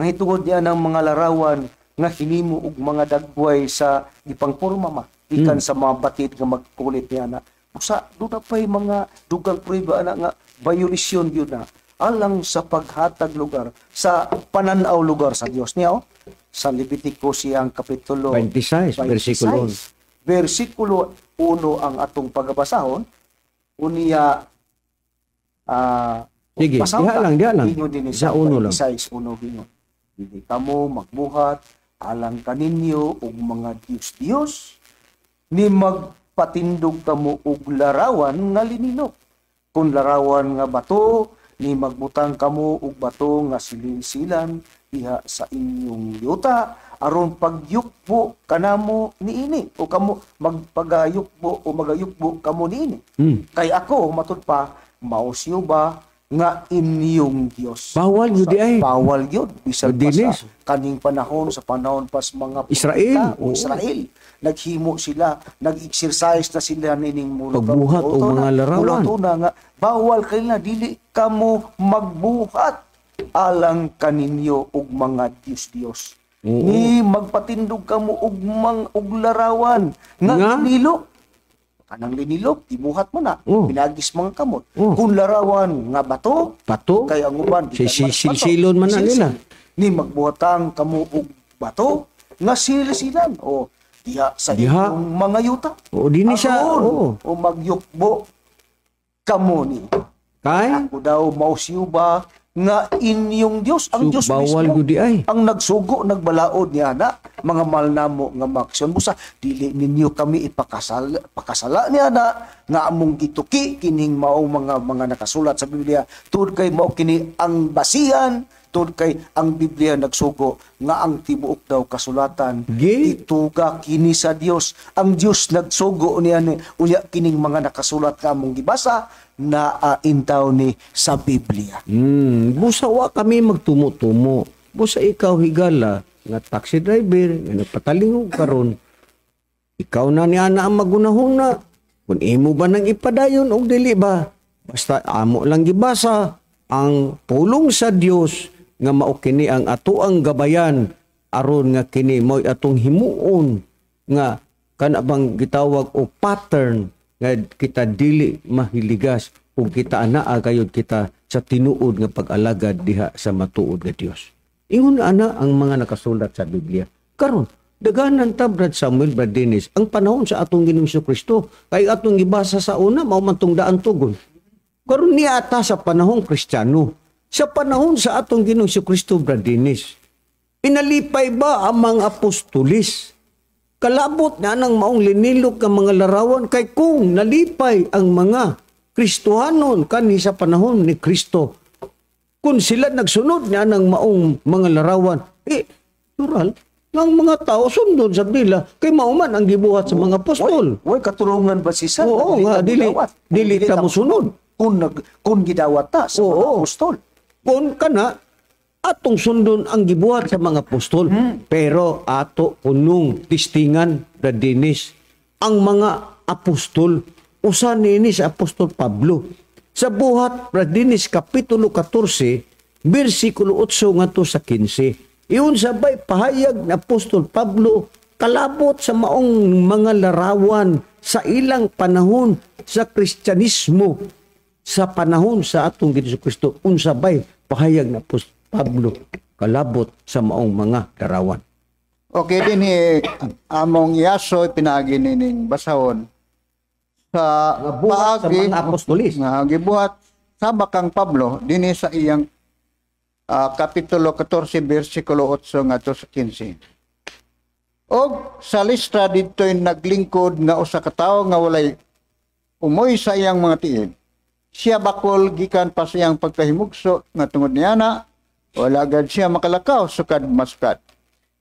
Nga hitungod niya ng mga larawan nga hinimo og mga dagway sa ipangporma ma ikan sa mga batid nga magkulit niya na. Usa doon na pa'y mga dugang prueba na nga violasyon yun na alang sa paghatag lugar sa pananaw lugar sa Dios niya sa Levitico siyang kapitulo 26, versikulo 1. Versikulo 1 ang atong pagbasahon unya Sige, diha lang. Sa uno lang. 26 uno hingon. Dili kamo magbuhat alang kaninyo og mga Dios ni magpatindog kamo og larawan nga lininok. Kung larawan nga bato, ni magbutang kamo og bato nga silin-silan diha sa inyong yuta aron pagyukbo kanamo niini o kamo magpagayukbo o magayukbo kamo niini. Kay ako matud pa mausyo ba nga inyong Dios. Bawal yun di ay. Bawal yun. Bisag pa Dinis. sa kaning panahon, sa panahon pas mga Israel. o Israel. Naghimo sila, nag-exercise na sila nining murag. Pagbuhat o mga larawan. Mula na nga, bawal kayo na, dili kamo magbuhat alang kaninyo og mga Diyos. Ni magpatindog kamo og larawan nga nilo. Kanang linilog, ibuhat mo na. Pinagis mga kamot. Kung larawan nga bato, kay ang uban. Silsilon man na nila. Ni magbuhatang kamo og bato, nga silsilan. O, diha sa inyong mga yuta. O, dini siya. O magyukbo kamo ni. Kay? Ako daw mausiyo ba nga inyong Diyos, ang Diyos bawal mismo, gudi ay. ang nagsugo, nagbalaod niya na, mga malnamo nga maksyon. Busa, dili ninyo kami ipakasala niya na, nga among gituki, kining mao mga nakasulat sa Biblia, tuod kay mao kini ang basihan, Tod kay ang Biblia nagsugo nga ang tibuok daw kasulatan Gi. ituga kini sa Dios. Ang Dios nagsugo niya ni unya kining mga nakasulat nga among gibasa na intaw ni sa Biblia. Busa wa kami magtumo-tumo. Busa ikaw higala nga taxi driver nga nagpatalingog karon. Ikaw na ni ana ang magunahuna. Kung imo ba nang ipadayon og dili ba? Basta amo lang gibasa ang pulong sa Dios nga mao kini ang atoang gabayan aron nga kini mo'y atong himuon nga kana bang gitawag o pattern nga kita dili mahiligas ug kita anaa gayud kita sa tinuod nga pag-alagad diha sa matuod nga Dios. Ingon ana ang mga nakasulat sa Biblia. Karon daganan ta Brad Samuel, Brad Dennis, ang panahon sa atong Ginoong Kristo kay atong gibasa sa una mao man tong daan tugon. Karon ni ata sa panahong Kristiyano, sa panahon sa atong Ginoong Kristo, Brad Dennis, inalipay ba ang mga apostolis? Kalabot na nang maong linilok ng mga larawan kay kung nalipay ang mga Kristohanon kani sa panahon ni Kristo. Kung sila nagsunod na ng maong mga larawan, natural, ng mga tao sundon sa bila kay mauman ang gibuhat sa mga apostol. Way katulungan ba si San? Oo nga, dili ta mo sunod. Kung gidawat ta sa mga apostol. Kung kana, atong sundon ang gibuhat sa mga apostol. Pero ato punong tistingan, Brad Dennis, ang mga apostol, usa nini sa apostol Pablo. Sa buhat, Brad Dennis, Kapitulo 14, versikulo 8 ngadto sa 15. Iyon sabay pahayag na apostol Pablo kalabot sa maong mga larawan sa ilang panahon sa Kristyanismo. Sa panahon sa atong Ginoong Kristo, unsabay pahayag na Pablo kalabot sa maong mga larawan. Okay din among iaso pinaagi nining basahon sa Buhat sa paagi mga apostolis. nga gibuhat sa bakang Pablo dinhi sa iyang Kapitulo 14 versikulo 8 ngadto sa 15. Og sa Listra dito'y naglingkod nga usa ka tawo nga walay umoy sa iyang mga tiil. Siya bakol gikan pa sa iyang pagkahimugso nga tungod niya na wala agad siya makalakaw sukad maskat.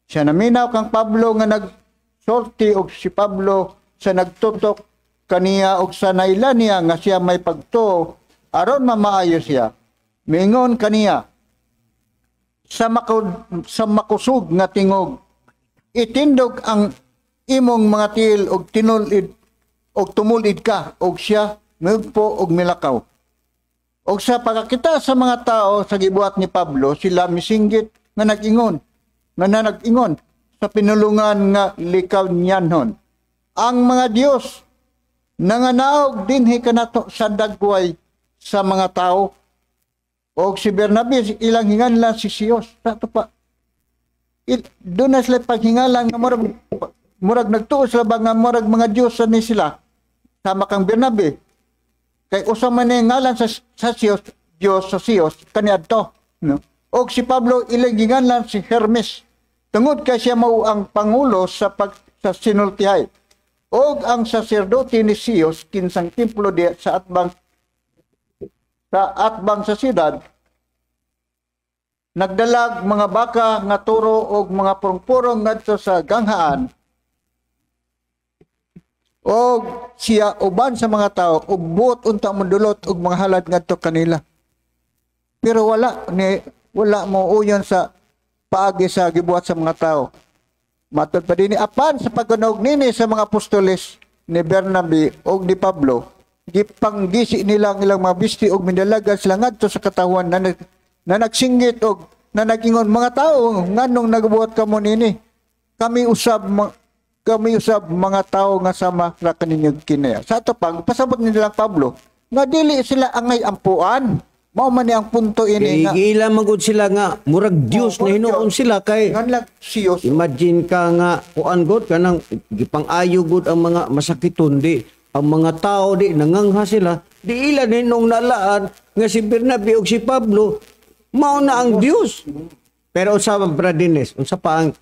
Siya naminaw kang Pablo nga nagsorti og si Pablo sa nagtutok kaniya og sa nailan niya nga siya may pagtuo aron mamaayo siya. Mingon kaniya sa makusog nga tingog itindog ang imong mga tiil og tinulid og tumulid ka og siya mugpo og milakaw. Og sa pagkakita sa mga tao sa gibuhat ni Pablo, sila misinggit nga nag-ingon sa pinulungan nga likaw niyanhon. Ang mga Dios nanganaog dinhi kanato sa dagway sa mga tao. Og si Bernabe ilang hinganlan si Sios. Sato pa. Doon na sila paghingalan nga murag nagtuo sila ba nga murag mga Dios ni sila. Sama kang Bernabe. Kay usa man ni ngalan sa Sios, Dios sa Sios kaniadto, no? Og si Pablo ilang ginganlan si Hermes. Tungod kay siya mao ang pangulo sa sinultihay. Og ang saserdote ni Sios kinsang templo di sa atbang sa siyudad nagdalag mga baka nga turo og mga purong-purong ngadto sa ganghaan. O siya uban sa mga tao ubot unta mundulot og mga halad ngadto kanila. Pero wala mo uyon sa paagi sa gibuhat sa mga tao. Matod pa dinhi apan sa paggunog nini sa mga apostoles ni Bernabe og ni Pablo, gipanggisi nila ang ilang mga bisti og mindalagan sila ngadto sa katawan na nagsinggit og na nagingon mga tao nganong nagabuhat kamo nini. Kami usab mga tao nga sama ra kaninyog kinaya. Sa ato pang pasabot nila Pablo nga dili sila angay ampuan. Mao man ni ang punto ini nga. Igila magud sila nga murag Dios na hinuon sila kay Nganlag Siyos. imagine ka nga kuan god kanang gipang-ayo gud ang mga masakiton di ang mga tao di nangangha sila di ila ninong nalaan nga si Bernabe ug si Pablo mao na ang Dios. Pero unsa man Bradines, unsa pa ang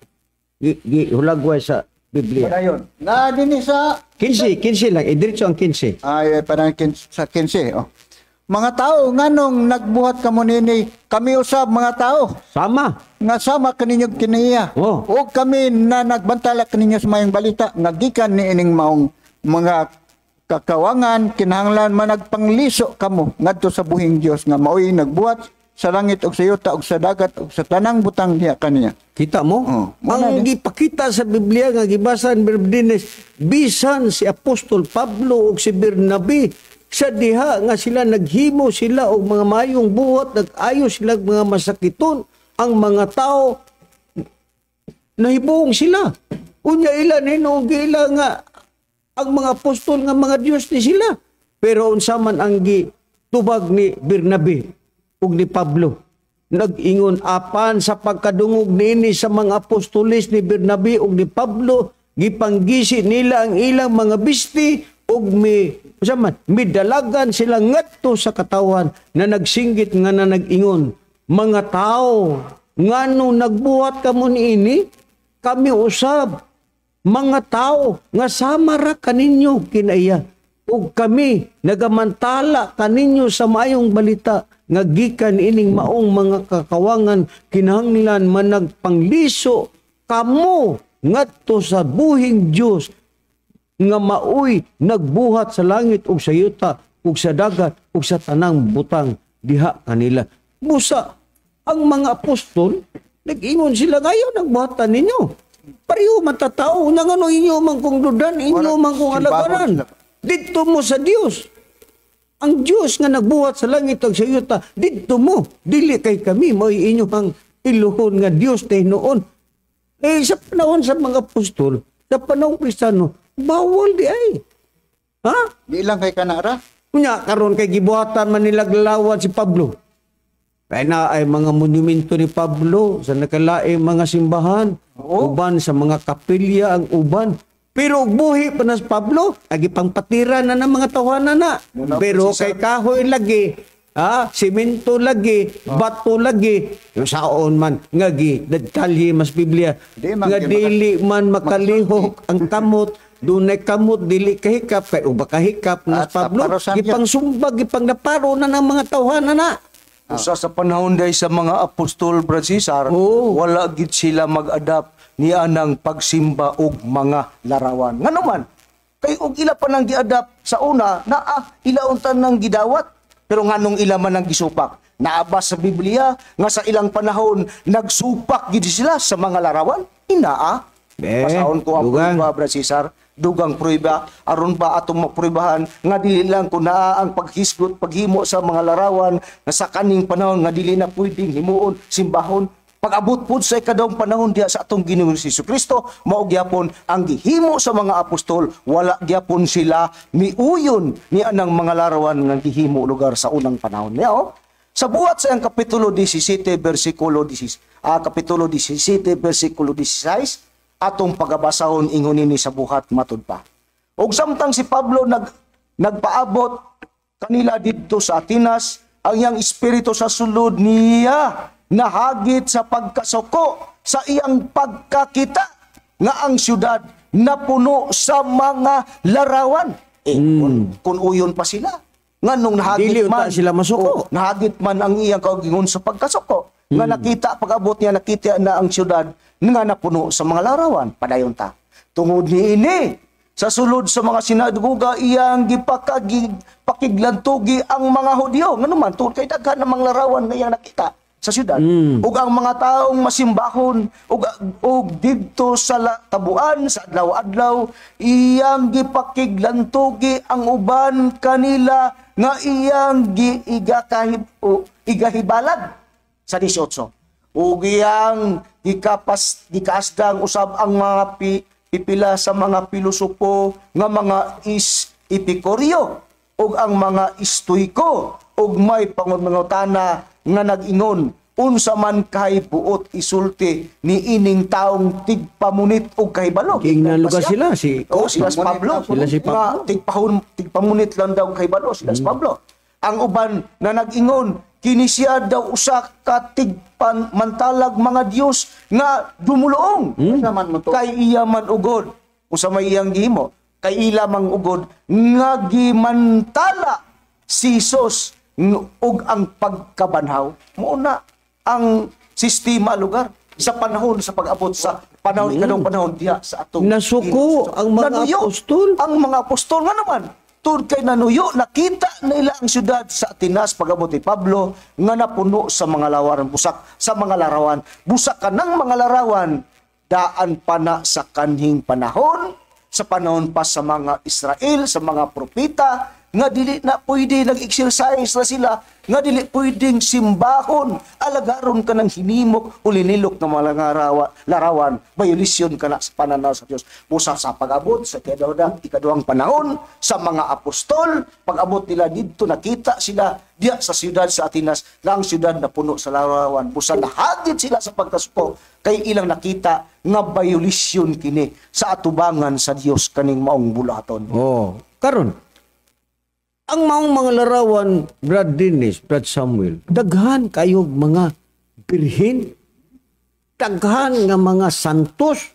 hulagway sa Biblia? Padayon. Nga dinhi sa 15 lang, diretso ang 15. ay parang sa 15. mga tao nganong nagbuhat kamo nini, kami usab mga tao Sama. nga sama kaninyo kiniya. Oh. O kami na nagbantala kaninyo sa mayong balita nga gikan ni ining maong mga kakawangan kinahanglan man nagpangliso kamo ngadto sa buhing Dios nga maoy nagbuhat sa langit ug sa yuta ug sa dagat ug sa tanang butang diha kaniya. Kita mo? Ang gipakita sa Biblia nga gibasa ni Bernardines, bisan si Apostol Pablo ug si Bernabe sa diha nga sila naghimo sila og mga mayong buhat, nag-ayo sila og mga masakiton, ang mga tao nahibuong sila. Unya ila hinuog ila nga ang mga apostol nga mga Dios ni sila. Pero unsa man ang gitubag ni Bernabe ug ni Pablo, nag-ingon apan sa pagkadungog niini sa mga apostoles ni Bernabe ug ni Pablo, gipanggisi nila ang ilang mga bisti ug midalagan sila ngadto sa katawan na nagsinggit nga na nag-ingon, mga tao, ngano nagbuhat kamo niini? Kami usab mga tao nga sama ra kaninyo kinaiya ug kami nagamantala kaninyo sa maayong balita nga gikan ining maong mga kakawangan kinahanglan man nagpangliso kamo ngadto sa buhing Dios nga maoy nagbuhat sa langit ug sa yuta ug sa dagat ug sa tanang butang diha kanila. Busa ang mga apostol nag-ingon sila ngayon nagbuhatan ninyo. Pareho man tatao na ngano inyo man kung dudan, inyo man kung alagaran. Dito mo sa Dios. Ang Diyos nga nagbuhat sa langit ug sa yuta, dito mo, dili kay kami, mo inyong iluhon nga Diyos tayo noon. Eh, sa panahon sa mga apostol, sa panahon Kristiyano, bawal di ay. Ha? Di lang kay kanara. Kunya, karon kay gibuhatan man nila galawan si Pablo. Kaya na ay mga monumento ni Pablo sa nakalaing mga simbahan, uban sa mga kapilya ang uban. Pero buhi pa na si Pablo, agi pangpatira na ng mga tawanan na. Pero kay kahoy lagi, simento lagi, bato lagi, yung saon man, ngagi, detalye mas Biblia, nga dili man makalihok ang kamot, dunay kamot, dili kahikap, kay uba kahikap na si Pablo, gipangsumbag, gipangnaparo na ng mga tawanan na. Usa sa panahon day sa mga apostol, Brad Cesar, wala gid sila mag-adapt ni anang pagsimba og mga larawan. Ngano man, kay og ila pa nang gi-adapt sa una, ila untan nang gidawat, pero nganong ila man nang gisupak. Naabas sa Biblia nga sa ilang panahon nagsupak gid sila sa mga larawan. Pasaon ko ang prueba, Brad Cesar, dugang prueba, aron ba atong mapruebahan nga dili lang kung naa ang paghisgot, paghimo sa mga larawan nga sa kaning panahon nga dili na pwedeng himuon, simbahon. Pag-abot po sa ikadawang panahon diya sa atong Ginoong Jesucristo, mao gyapon ang gihimo sa mga apostol, wala gyapon sila miuyon ni anang mga larawan nga gihimo lugar sa unang panahon niya. Sa buhat sa ang kapitulo 17 bersikulo 16, kapitulo 17 bersikulo 16, atong pagabasahon ingon ini sa buhat matud pa. Og samtang si Pablo nagpaabot kanila didto sa Atenas, ang iyang espiritu sa sulod niya nahagit sa pagkasuko sa iyang pagkakita nga ang syudad napuno sa mga larawan. Kung uyon pa sila, nganong nahagit man sila masuko. Nahagit man ang iyang kaugingon sa pagkasuko. Nga nakita, pag-abot niya, nakita na ang syudad nga napuno sa mga larawan. Padayon ta. Tungod ni ini, sa sulod sa mga sinaduga, iyang pakiglantugi ang mga Hudyo. Nga naman, tungod kay daghan ng mga larawan na iyang nakita sa syudad. Ug ang mga taong masimbahon ug didto sa tabuan sa adlaw-adlaw iyang gipakiglantugi ang uban kanila nga iyang igahibalad sa 18. Ug iyang gikaasdang usab ang mga pipila sa mga pilosopo nga mga Epikuryo ug ang mga Stoiko ug may pangungutana nga nag-ingon unsa man kay buot isulti ni ining taong tigpamunit og kahibalo. Ingnan lugar sila si Pablo. Sila si Pablo. Tigpamunit lang daw kahibalo sila si Pablo. Ang uban na nag-ingon kini siya daw usa ka tigpanmantalag mga Dios nga dumuluong. Kay iya man ugod usa may iyang gihimo kay ila mang ugod nga gimantala si Jesus ug ang pagkabanhaw mo na ang sistema lugar sa panahon sa pag-abot sa panahon ikadong panahon diha sa atong Nasuko ang mga nanuyo apostol. ang mga apostol nga naman tungod kay nanuyo nakita nila ang syudad sa Atenas pag-abot ni Pablo nga napuno sa mga larawan busak sa mga larawan busak kanang mga larawan daan pa na sa kanhing panahon sa panahon pa sa mga Israel sa mga propeta nga dili na pwede nag-exercise na sila, nga dili pwedeng simbahon, alagaron ka ng hinimok o linilok ng mga larawan, violasyon ka na sa pananaw sa Diyos. Busa sa pag-abot sa ikaduhang panahon, sa mga apostol, pag-abot nila dito, nakita sila diya sa siyudad sa Atenas, nga ang siyudad na puno sa larawan. Busa nahagit sila sa pagkasuko, kay ilang nakita nga violasyon kini sa atubangan sa Diyos kaning maong bulaton. Oh, karon ang maong mga larawan, Brad Dennis, Brad Samuel, daghan kayo mga birhin, daghan nga mga santos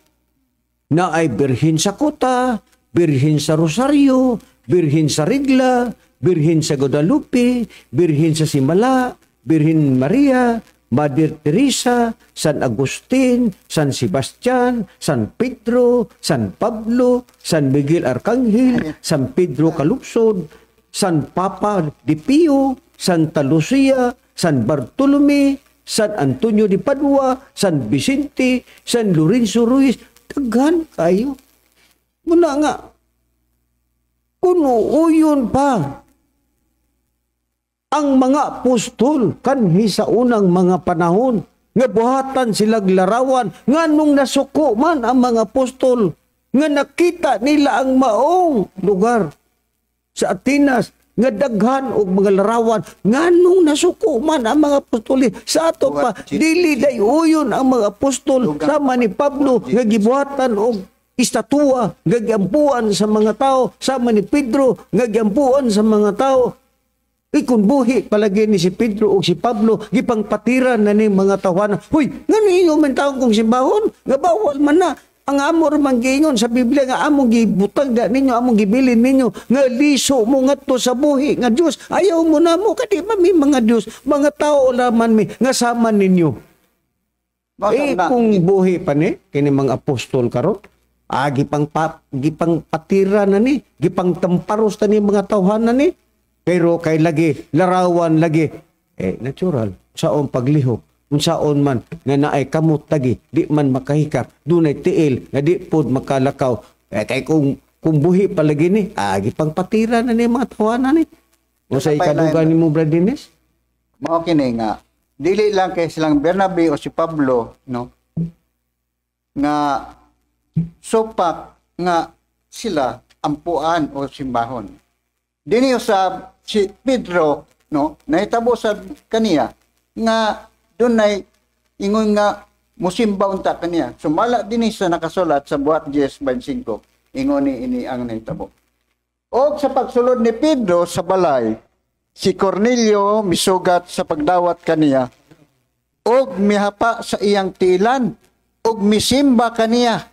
na ay birhin sa Kuta, birhin sa Rosario, birhin sa Rigla, birhin sa Guadalupe, birhin sa Simala, birhin Maria, Mother Teresa, San Agustin, San Sebastian, San Pedro, San Pablo, San Miguel Arcangel, San Pedro Calupsod, San Papa de Pio, Santa Lucia, San Bartolome, San Antonio de Padua, San Vicente, San Lorenzo Ruiz, daghan kayo. Muna nga, kuno uyon pa ang mga apostol kanhi sa unang mga panahon nga buhatan silang larawan nganong nasuko man ang mga apostol nga nakita nila ang maong lugar sa Atenas nga daghan og mga larawan nganong nasuko man ang mga apostol sa ato pa dili day uyon ang mga apostol sama ni Pablo nga gibuhatan og istatua nga giampuan sa mga tao sama ni Pedro nga giampuan sa mga tao kung buhi palagi ni si Pedro o si Pablo gipangpatiran na ni mga tawanan huy ngano inyo man taon kong simbahon nga bawal man na ang amor man giingon sa Biblia nga among gibutang da ninyo, among gibilin ninyo, nga liso mo ngadto sa buhi nga Dios. Ayaw mo na mo kadi mami mga Dios, mga tao laman mi nga sama ninyo. Kung buhi pa ni kini mga apostol karon, gipang patira na ni, gipang tamparos ta ni mga tawhan na ni. Pero kay lagi larawan lagi natural saon paglihok. Unsaon man nga naay kamot tagi di man makahikap dunay tiil nga di pod makalakaw kay kung buhi palagi ni gipang patira na ni mga tawanan ni o sa ikadugan nimo Brad Dennis mao kini nga dili lang kay silang Bernabe o si Pablo no nga sopak nga sila ampuan o simbahon dinhi usab si Pedro no nahitabo sa kaniya nga dunay ingon nga musimba unta kaniya. Sumala dinhi sa nakasulat sa buhat 10:25. Ingon ni ini ang nahitabo. Og sa pagsulod ni Pedro sa balay, si Cornelio misugat sa pagdawat kaniya. Og mihapa sa iyang tilan og misimba kaniya.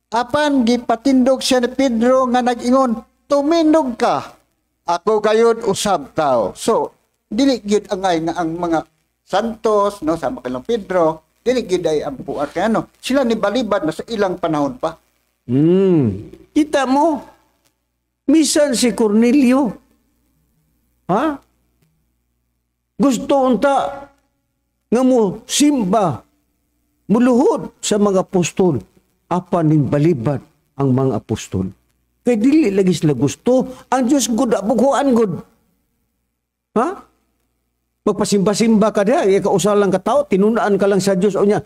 Apan gipatindog siya ni Pedro nga nag-ingon, "Tumindog ka. Ako gayud usab tao." So, dili gyud angay nga ang mga santos, no, sama kay Pedro, dili gid ay ampuan kay ano. Sila ni balibad na sa ilang panahon pa. Kita mo, misan si Cornelio, gusto unta nga mo simba, muluhod sa mga apostol, apan ning balibad ang mga apostol. Kay dili lagi sila gusto, ang Diyos gud abukuan gud. Magpasimba-simba ka diha, kausalang ka tao, tinunaan ka lang sa Diyos o niya.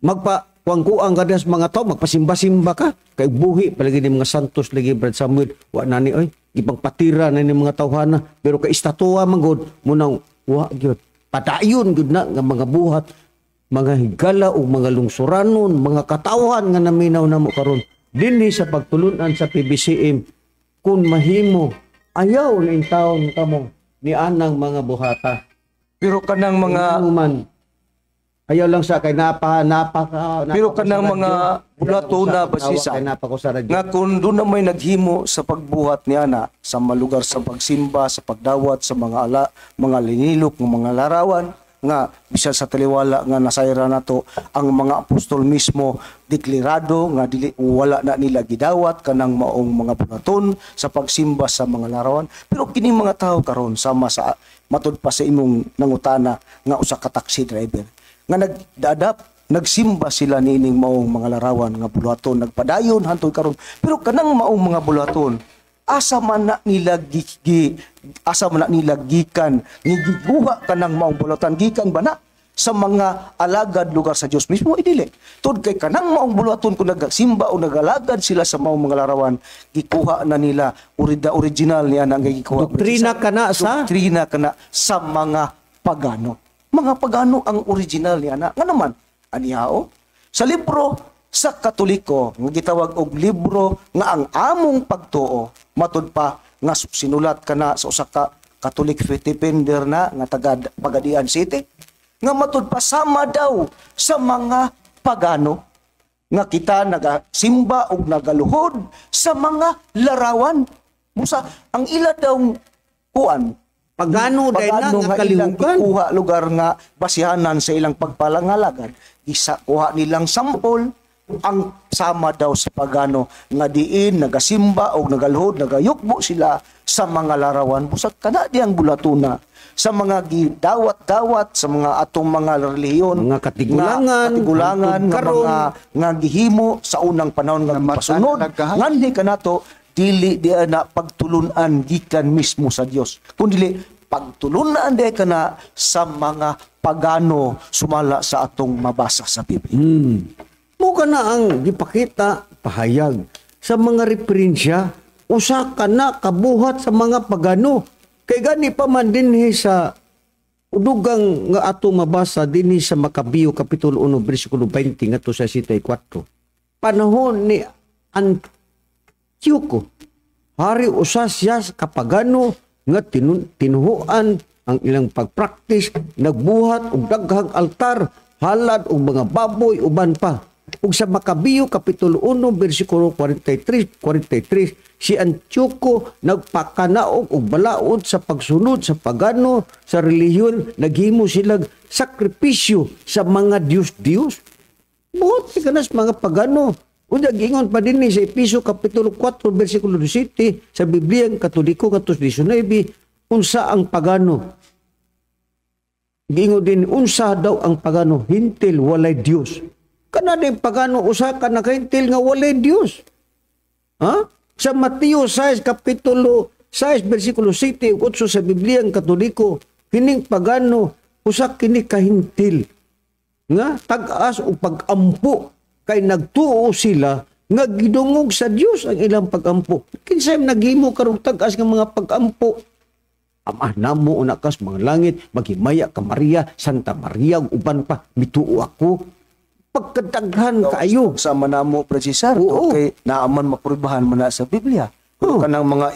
Magpakuangkuang ka diha sa mga tao, magpasimba-simba ka. Kay buhi, palagi ni mga santos lagi, Brad Samuel, wa nani, ibang patira na ni mga tawhana. Pero kay istatua manggod, munang, gyud padayon gyud na, nga mga buhat, mga higala o mga lungsuranon, mga katawhan nga naminaw na mo karon. Dinhi sa pagtulunan sa PBCM, kung mahimo, ayaw na taon kamo ni anang mga buhata. Pero kanang mga Ayaw lang sa kay Pero kanang mga bulato na basisa nga kung doon na may naghimo sa pagbuhat niya na sa malugar sa pagsimba, sa pagdawat sa mga linilok ng mga larawan nga bisan sa taliwala nga nasayra nato ang mga apostol mismo deklarado nga dili wala na nila gidawat kanang maong mga bulaton sa pagsimba sa mga larawan. Pero kini mga tao karon sama sa matud pa sa imong nangutana nga usa ka taxi driver nga nagsimba sila niining maong mga larawan nga bulaton, nagpadayon hantod karon. Pero kanang maong mga bulaton, asa man na nila gikan, giguha kanang maong bulaton, gikan ba na sa mga alagad lugar sa Dios mismo idili. Tud kay kanang maong bulaton kung nagsimba o nagalagad sila sa maong mga larawan, gikuha na nila original niya nang gikuha. Doktrina kana sa mga pagano. Mga pagano ang original niya na. Nga naman, anihao, sa libro sa Katoliko, nga gitawag og libro nga ang among pagtuo, matud pa nga sinulat kana sa usa ka Catholic defender na nga taga Pagadian City, nga matud pa sama daw sa mga pagano nga kita nagasimba og nagaluhod sa mga larawan. Musa ang ila daw kuan pagano dahil na nga kalihukan. Kuha lugar nga basihanan sa ilang pagpalangalagad. Isa kuha nilang sampol ang sama daw sa pagano nga diin nagasimba o nagaluhod, nagayukbo sila sa mga larawan. Busag kana diyang bulatuna sa mga gidawat-dawat sa mga atong mga relihiyon, mga katigulangan nga gihimo sa unang panahon nga pasunod. Nganhi kanato dili di na pagtulunan gikan mismo sa Dios, kundi pagtulunan di kana sa mga pagano sumala sa atong mabasa sa Biblia. Mo kana ang gipakita pahayag sa mga referensya usa kana kabuhat sa mga pagano. Kay gani pa man dinhi sa udugang nga atong mabasa dinhi sa Makabiyo kapitulo 1 bersikulo 20 ngadto sa 64. Panahon ni Antioco, hari usa siya kapagano nga tinuhuan ang ilang pagpraktis, nagbuhat og daghang altar, halad og mga baboy uban pa. Ug sa Makabiyo kapitulo 1 bersikulo 43 si Antioco nagpakanaog og balaod sa pagsunod sa pagano sa relihiyon, naghimo sila sakripisyo sa mga Diyos-Diyos. Buot kanas mga pagano. Unya gingon pa dinhi sa Efeso kapitulo 4 bersikulo 17 sa Bibliang Katoliko katus 19 unsa ang pagano. Gingon din unsa daw ang pagano, hintil walay Dios. Kana din pagano usa ka nakahintil nga walay Dios. Ha? Sa Mateo 6 kapitulo 6 bersikulo 7 ug 8 sa Bibliang Katoliko, kining pagano usa kini kahintil nga tag-as o pag-ampo kay nagtuo sila nga gidungog sa Dios ang ilang pag-ampo. Kinsay naghimo karong tag-as nga mga pag-ampo? Amah namo unakas mga langit, maghimaya ka Maria, Santa Maria, uban pa mituo ako. Pagkadaghan kaayo sa manamo precisar kay naaman maprubahan man sa Biblia. Kanang mga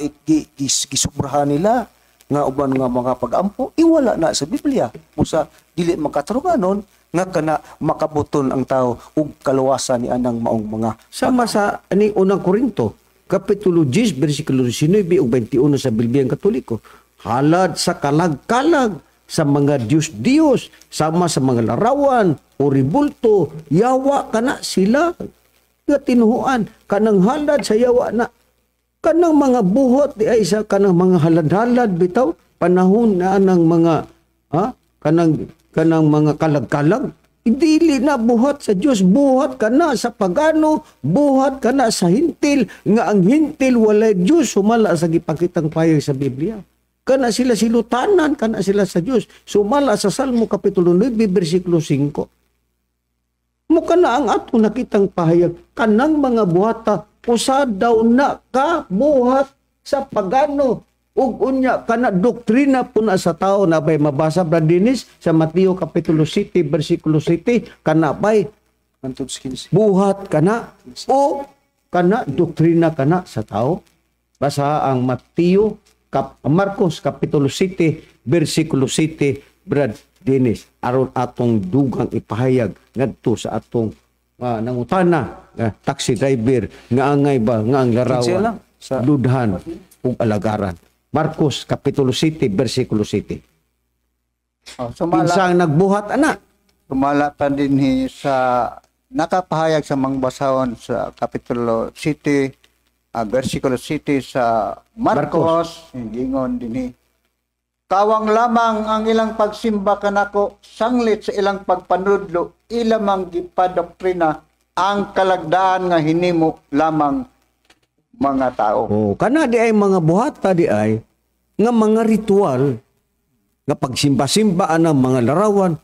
gisubrahan nila nga uban nga mga pag-ampo iwala na sa Biblia. Busa dili makatarunganon nga kana makabuton ang tao ug kaluwasan ni anang maong mga sama sa ani unang Korinto kapitulo 10 bersikulo 19 ug 21 sa Bibliang Katoliko. Halad sa kalag-kalag sa mga Diyos-Diyos, sama sa mga larawan, o ribulto, yawa kana sila nga tinuhuan, kanang halad sa yawa na, kanang mga buhot, di ay sa kanang mga halad-halad bitaw, panahon na ng mga, kanang mga kalag-kalag, idili na buhat sa Diyos, buhat ka na sa pagano, buhat ka na sa hintil, nga ang hintil walay Diyos, sumala sa gipakitang payag sa Biblia. Kana sila silutanan, kana sila sa Diyos. Sumala sa Salmo kapitulo 9, bersikulo 5. Mukha na ang ato nakitang pahayag, kanang mga buhata, usa daw na ka buhat sa pagano. Ug unya kana doktrina po na sa tao na bay mabasa Brad Dennis sa Mateo kapitulo 7, bersikulo 7, kana bay buhat kana o kana doktrina kana sa tao. Basa ang Mateo Marcos kapitulo 7 bersikulo 7 Brad Dennis aron atong dugang ipahayag ngadto sa atong nangutana taxi driver nga angay ba nga ang Kinsa larawan lang? Sa- ludhan ug alagaran. Marcos kapitulo 7 bersikulo 7. Kinsa ang nagbuhat ana? Sumalatan din sa nakapahayag sa mga basahon sa Kapitulo 7, versikulo 7 sa Marcos, gingon din kawang lamang ang ilang pagsimba kanako, sanglit sa ilang pagpanudlo, ilamang gipadoktrina ang kalagdaan nga hinimo lamang mga tao. Kana di ay mga buhata di ay nga mga ritual nga pagsimba-simba ng mga larawan,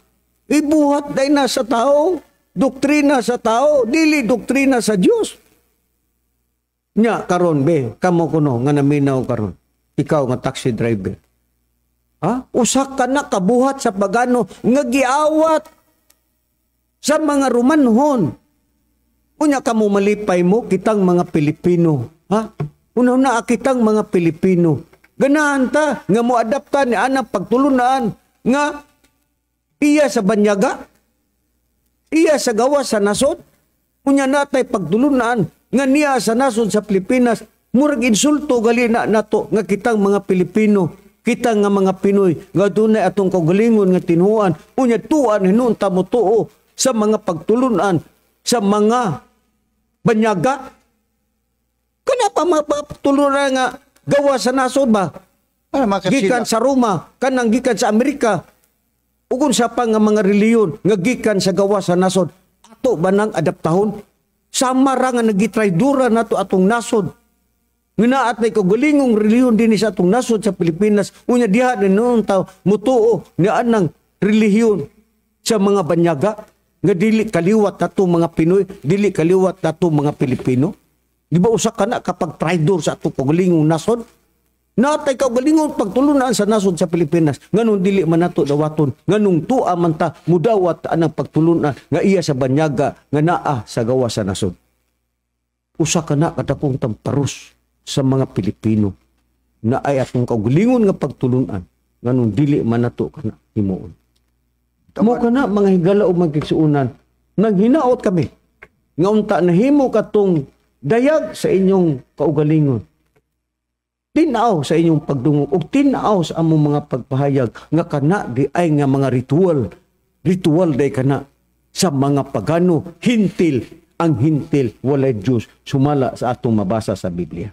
ibuhat day na sa tao, doktrina sa tao, dili doktrina sa Dios. Nya karon be, kamo kuno nga naminaw karon. Ikaw nga taxi driver. Usa ka na kabuhat sa pagano nga giawat sa mga Romanhon. Unya kamo malipay mo kitang mga Pilipino, una kitang mga Pilipino. Ganahan ta nga mo adapta ni anang pagtulunan nga iya sa banyaga, iya sa gawa sa nasod. Unya natay pagtulunan nga niya sa nasod sa Pilipinas, murag insulto gali na nato nga kitang mga Pilipino. Kita nga mga Pinoy, nga dunay atong kaugalingon nga tinuan, unya tuan hinuon ta mo tuo sa mga pagtulunan, sa mga banyaga. Kana pa mapatulunan nga gawa sa nasod ba? Gikan sa Roma, kanang gikan sa Amerika, ugon sa pa nga mga reliyon, nga gikan sa gawa sa nasod, ato ba nang adaptahon? Sama ra nga nagitraydura nato atong nasod. Nga at may kagulingong reliyon din sa atong nasod sa Pilipinas. Unya diha din noon tao mutuo ni anang relihiyon sa mga banyaga nga dili kaliwat nato mga Pinoy, dili kaliwat nato mga Pilipino. Di ba usa ka na kapag traidor sa atong kagulingong nasod? Natay kagalingon pagtulunan sa nasod sa Pilipinas. Nganong dili man nato dawaton, nganong tua man ta mudawat anang pagtulunan nga iya sa banyaga nga naa sa gawa sa nasod. Usa ka na kadakong tamparos sa mga Pilipino na ay atong kaugalingon nga pagtulunan nganong dili man nato kana himuon. Mo kana mga higala o magkigsuunan nang hinaot kami nga unta nahimo katong dayag sa inyong kaugalingon. Tinaw sa inyong pagdungog ug tinaw sa among mga pagpahayag nga kana di ay nga mga ritual day kana sa mga pagano hintil. Ang hintil walay Diyos sumala sa atong mabasa sa Biblia.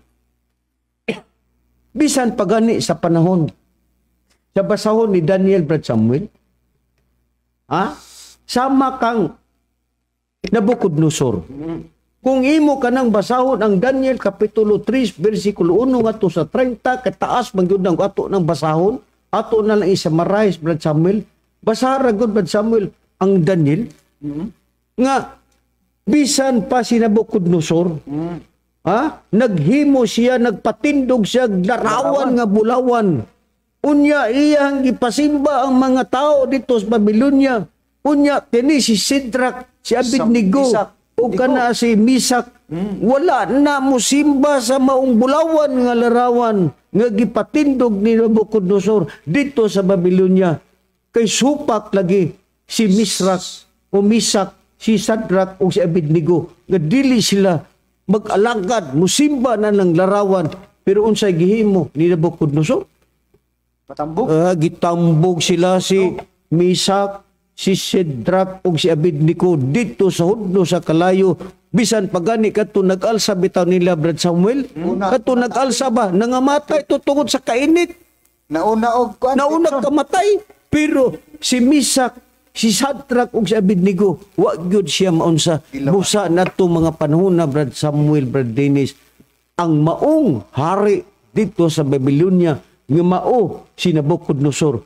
Bisan pagani sa panahon sa basahon ni Daniel Brad Samuel, sama kang Nabucodonosor. Kung imo ka nang basahon ang Daniel kapitulo 3 bersikulo 1 ngadto sa 30 kataas man gyud ang ato nang basahon, ato na lang i-summarize Brad Samuel. Basara gud Brad Samuel ang Daniel nga bisan pa si Nabucodonosor, naghimo siya, nagpatindog siya, larawan nga bulawan. Unya iyang ipasimba ang mga tao dito sa Babylonia. Unya kini si Sidrak, si Abednego, o kana si Misak. Wala na mo simba sa maong bulawan nga larawan nga gipatindog ni Nabucodonosor dito sa Babylonia. Kay supak lagi si Misrak o Misak, si Sadrak o si Abednego nga dili sila mag-alagad, musimba na ng larawan. Pero unsay gihimo ni Nabucodonosor? Patambog. Gitambog sila si Misak, si Sidrak o si Abednego dito sa hudlo sa kalayo. Bisan pagani kadto nag-alsa bitaw nila Brad Samuel. Kadto nag-alsa ba? Nangamatay to tungod sa kainit. Nauna kamatay. Pero si Misak, si Sadrak ug si Abednego, wa gyud siya maunsa. Busa nato mga panahon na Brad Samuel, Brad Dennis, ang maong hari dito sa Babylonia nga mao si Nabucodonosor.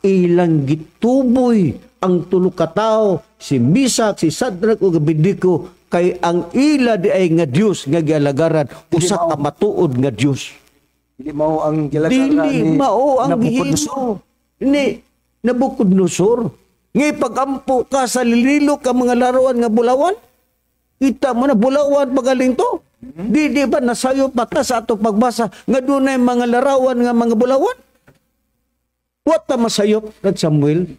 Ilang gituboy ang tulo ka tawo, si Misak, si Sadrak ug Abednego, kay ang ila di ay nga Dios nga gialagaran, usa ka matuod nga Dios. Dili mao ang gilagaran Dili mao ang gihimo ni Nabucodonosor. Ngay pagampo ka sa lililo ka mga laruan nga bulawan, kita mo na bulawan pagaling to. Di ba nasayo pata sa ato pagbasa nga dunay mga larawan nga mga bulawan? What ta masayop Brad Samuel?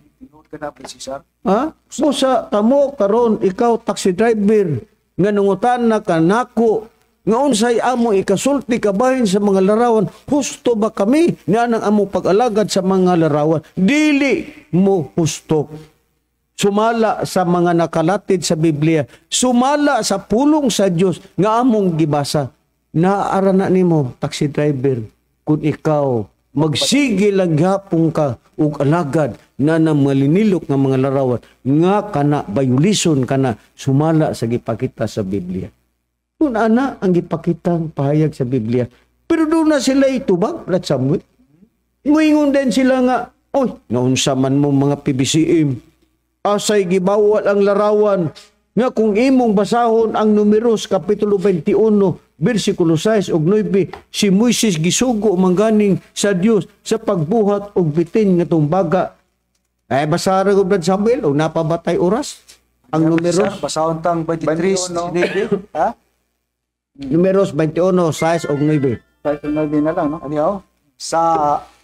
ka na, Cesar. Ha? Busa kamo karon ikaw taxi driver nga nangutan na ka nako nga unsay amo ikasulti kabahin sa mga larawan, husto ba kami nga nang amo pag-alagad sa mga larawan? Dili mo husto. Sumala sa mga nakalatid sa Biblia, sumala sa pulong sa Dios nga among gibasa. Naaara na nimo taxi driver kung ikaw magsige lang gapong ka ug alagad na malinilok nga mga larawan nga kana violation kana sumala sa gipakita sa Biblia. Doon ana ang gipakitang pahayag sa Biblia. Pero doon na sila itubag, Brad Samuel. Nguingon din sila nga, oy, naunsa man mo mga PBCM, asay gibawal ang larawan nga kung imong basahon ang Numeros Kapitulo 21, versikulo 6 ug 9, si Moises gisugo mangganing sa Dios sa pagbuhat og bitin nga tumbaga. Ay basara ko Brad Samuel o napabatay oras ang Numeros. Basahon tang 23, ha? Numeros 21, 6 ug 9. Sa 9 na lang, no? Ano yaw? Sa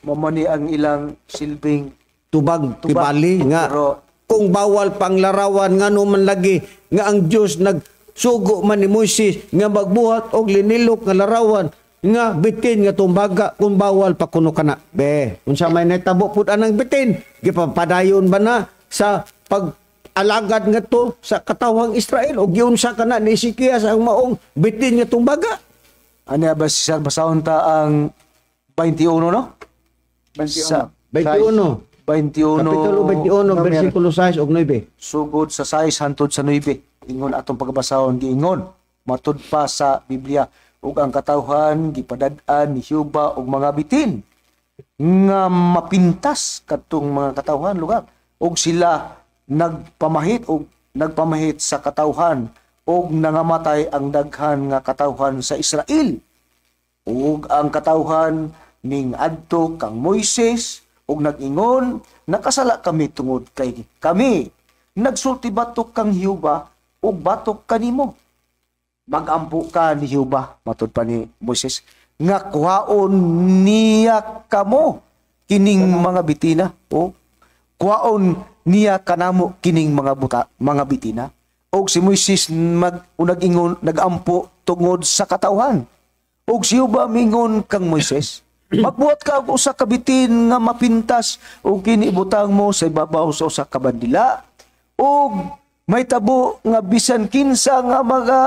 mamani ang ilang silbing Tubag tibali nga pero kung bawal pang larawan nga man lagi nga ang Dios nagsugo man ni Moises nga magbuhat og linilok nga larawan nga bitin nga tumbaga kung bawal pa kuno kana. Be, unsa may natabo pud anang bitin? Gipapadayon ba na sa pag-alagad nga to sa katawhang Israel o giunsa kana ni Ezekias ang maong bitin nga tumbaga? ano ba Cesar, basahon ta ang 21, no? 21. 21. 21 Kapitulo 21, versikulo 6 ug 9. sugod sa 6 hantod sa 9. Ingon atong pagbasahon giingon matud pa sa Biblia ug ang katawhan gipadad-an ni Jehova og mga bitin nga mapintas kadtong mga katawhan lugar ug sila nagpamahit sa katawhan ug nangamatay ang daghan nga katawhan sa Israel ug ang katawhan ning adto kang Moises ug nag-ingon nakasala kami tungod kay kami nagsulti batok kang Jehova ug batok kanimo magampo ka ni Jehova matud pa ni Moises nga kuhaon niya kamo kining mga bitina o kuhaon niya kanamo kining mga bitina og si Moises nag-ingon nagampo tungod sa katawhan og si Jehova mingon kang Moises magbuhat ka og usa ka bitin nga mapintas ug kini ibutang mo sa ibabaw sa usa ka bandila ug may tabo nga bisan kinsa nga mga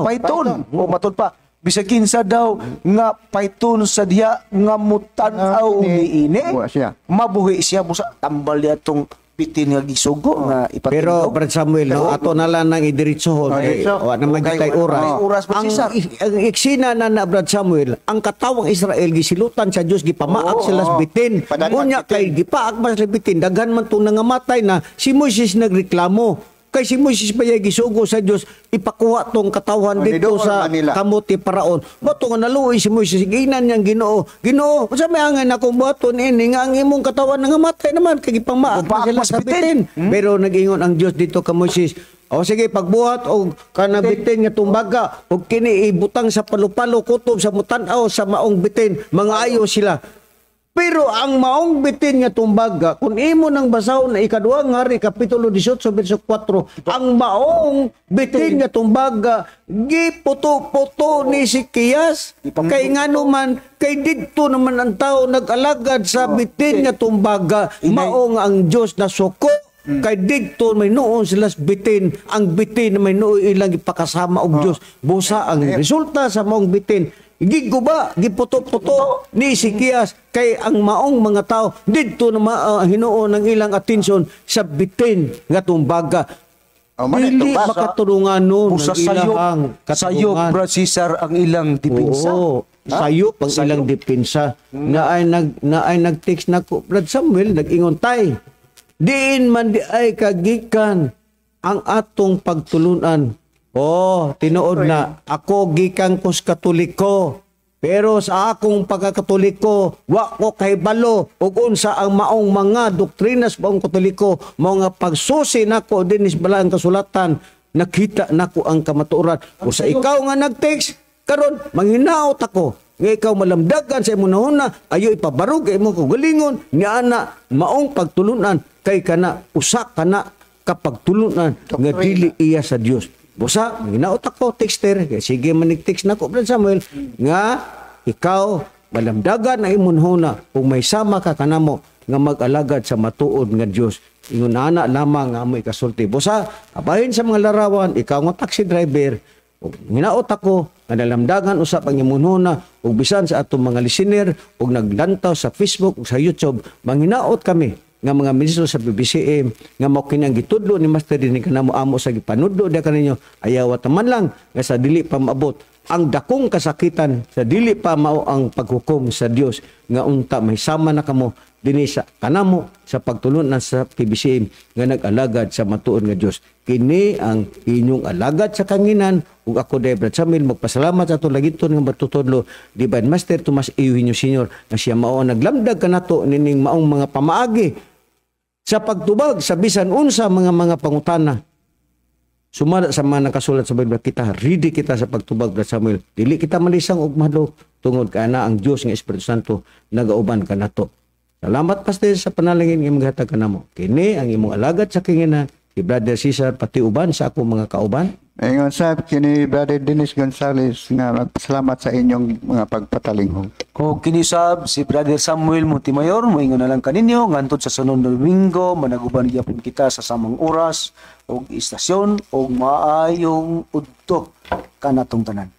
payton o matod pa bisan kinsa daw nga payton sa diha nga mutan-aw niini Buwa siya. mabuhi siya busa tambal niya tong bitin nga gisugo nga ipatindaw. Pero Brad Samuel, no, ato na lang nang idiritsohon. Wa naman Okay, kay oras. oras pa, Ang Cesar. iksina na Brad Samuel, ang katawang Israel gisilutan sa Dios gipamaak sila sa bitin. Unya kay gipaak man sa bitin, daghan man tong nangamatay na si Moises nagreklamo. Kay si Moises pa gisugo sa Dios ipakuha tong katawhan dito doon sa Manila. kamot ti Paraon. Bato nga naluoy si Moises ginan niyang Ginoo. Ginoo, unsa may angay akong buhaton ini nga ang imong katawan nangamatay naman kay gipamaak na sila sa bitin. Pero nag-ingon ang Dios dito ka Moises, o sige pagbuhat og kana bitin nga tumbaga og kini ibutang sa palupalo kutob sa mutan-aw sa maong bitin mga ayo sila. Pero ang maong bitin nga tumbaga, kung imo nang basahon na ikaduha nga ri kapitulo 18 verso 4, ang maong bitin nga tumbaga giputo-puto ni Ezekias kay ngano man kay didto naman ang tao nag-alagad sa bitin nga tumbaga, maong ang Dios na suko kay didto may noon sila bitin, ang bitin na may noon ilang ipakasama og Dios. Busa ang resulta sa maong bitin giguba, giputo-puto ni Ezekias kay ang maong mga tao didto na hinuon ang ilang atensyon sa bitin nga tumbaga. Dili makatulungan nun ang ilang sayop Brad Cesar ang ilang depensa. Oo, sayop ang ilang depensa. Na ay nag-text na ko, Brad Samuel, nag-ingon tay. Diin man di ay kagikan ang atong pagtulunan. Tinuod na, ako gikan ko sa Katoliko. Pero sa akong pagkakatoliko, wa ko kay balo ug unsa ang maong mga doktrinas maong Katoliko, mga pagsusi nako dinis balang kasulatan, nakita nako ang kamatuoran. O sa ikaw nga nag-text karon manghinaot ako nga ikaw malamdagan sa imong nahuna, ayo ipabarog kay imong kagalingon, ni ana maong pagtulunan kay kana usa kana kapagtulunan nga dili iya sa Dios. Busa, ginaot ako texter, kay sige manig-text nako Brad Samuel nga ikaw malamdagan na imong nahuna kung may sama ka kanamo nga mag-alagad sa matuod nga Dios. Ingon ana lamang nga amoy kasulti. Busa, abahin sa mga larawan, ikaw nga taxi driver, hinaot ako nga nalamdagan usap ang imong nahuna ug bisan sa atong mga listener ug naglantaw sa Facebook ug sa YouTube, manghinaot kami nga mga ministro sa BBCM nga mao kinang gitudlo ni Master dinhi kanamo amo sa gipanudlo da kaninyo, ayaw man lang nga sa dili pa maabot ang dakong kasakitan, sa dili pa mao ang paghukom sa Dios nga unta may sama na kamo dinhi sa kanamo sa pagtulunan sa PBCM nga nag-alagad sa matuod nga Dios. Kini ang inyong alagad sa kanginan ug ako Brad Samuel magpasalamat sa atong lagiton nga matutudlo Divine Master Tomas Eugenio Sr. nga siya mao naglamdag kanato nining maong mga pamaagi sa pagtubag sa bisan unsa mga pangutana. Sumala sa mga nakasulat sa Biblia, kita ready kita sa pagtubag Brad Samuel. Dili kita malisang og mahadlok tungod kana ang Dios nga Espiritu Santo nagauban kanato. Salamat Pastor sa panalangin nga maghatag kanamo. Kini ang imong alagad sa kinginan, si Brother Cesar pati uban sa akong mga kauban. Ingon sab kini Brother Dennis Gonzales nga magpasalamat sa inyong mga pagpatalinghong. O kinisab si Brother Samuel Montemayor, moingon na lang kaninyo, ngantod sa sunod na Domingo, managuban gyapon kita sa samang oras, o istasyon, o maayong udto kanatong tanan.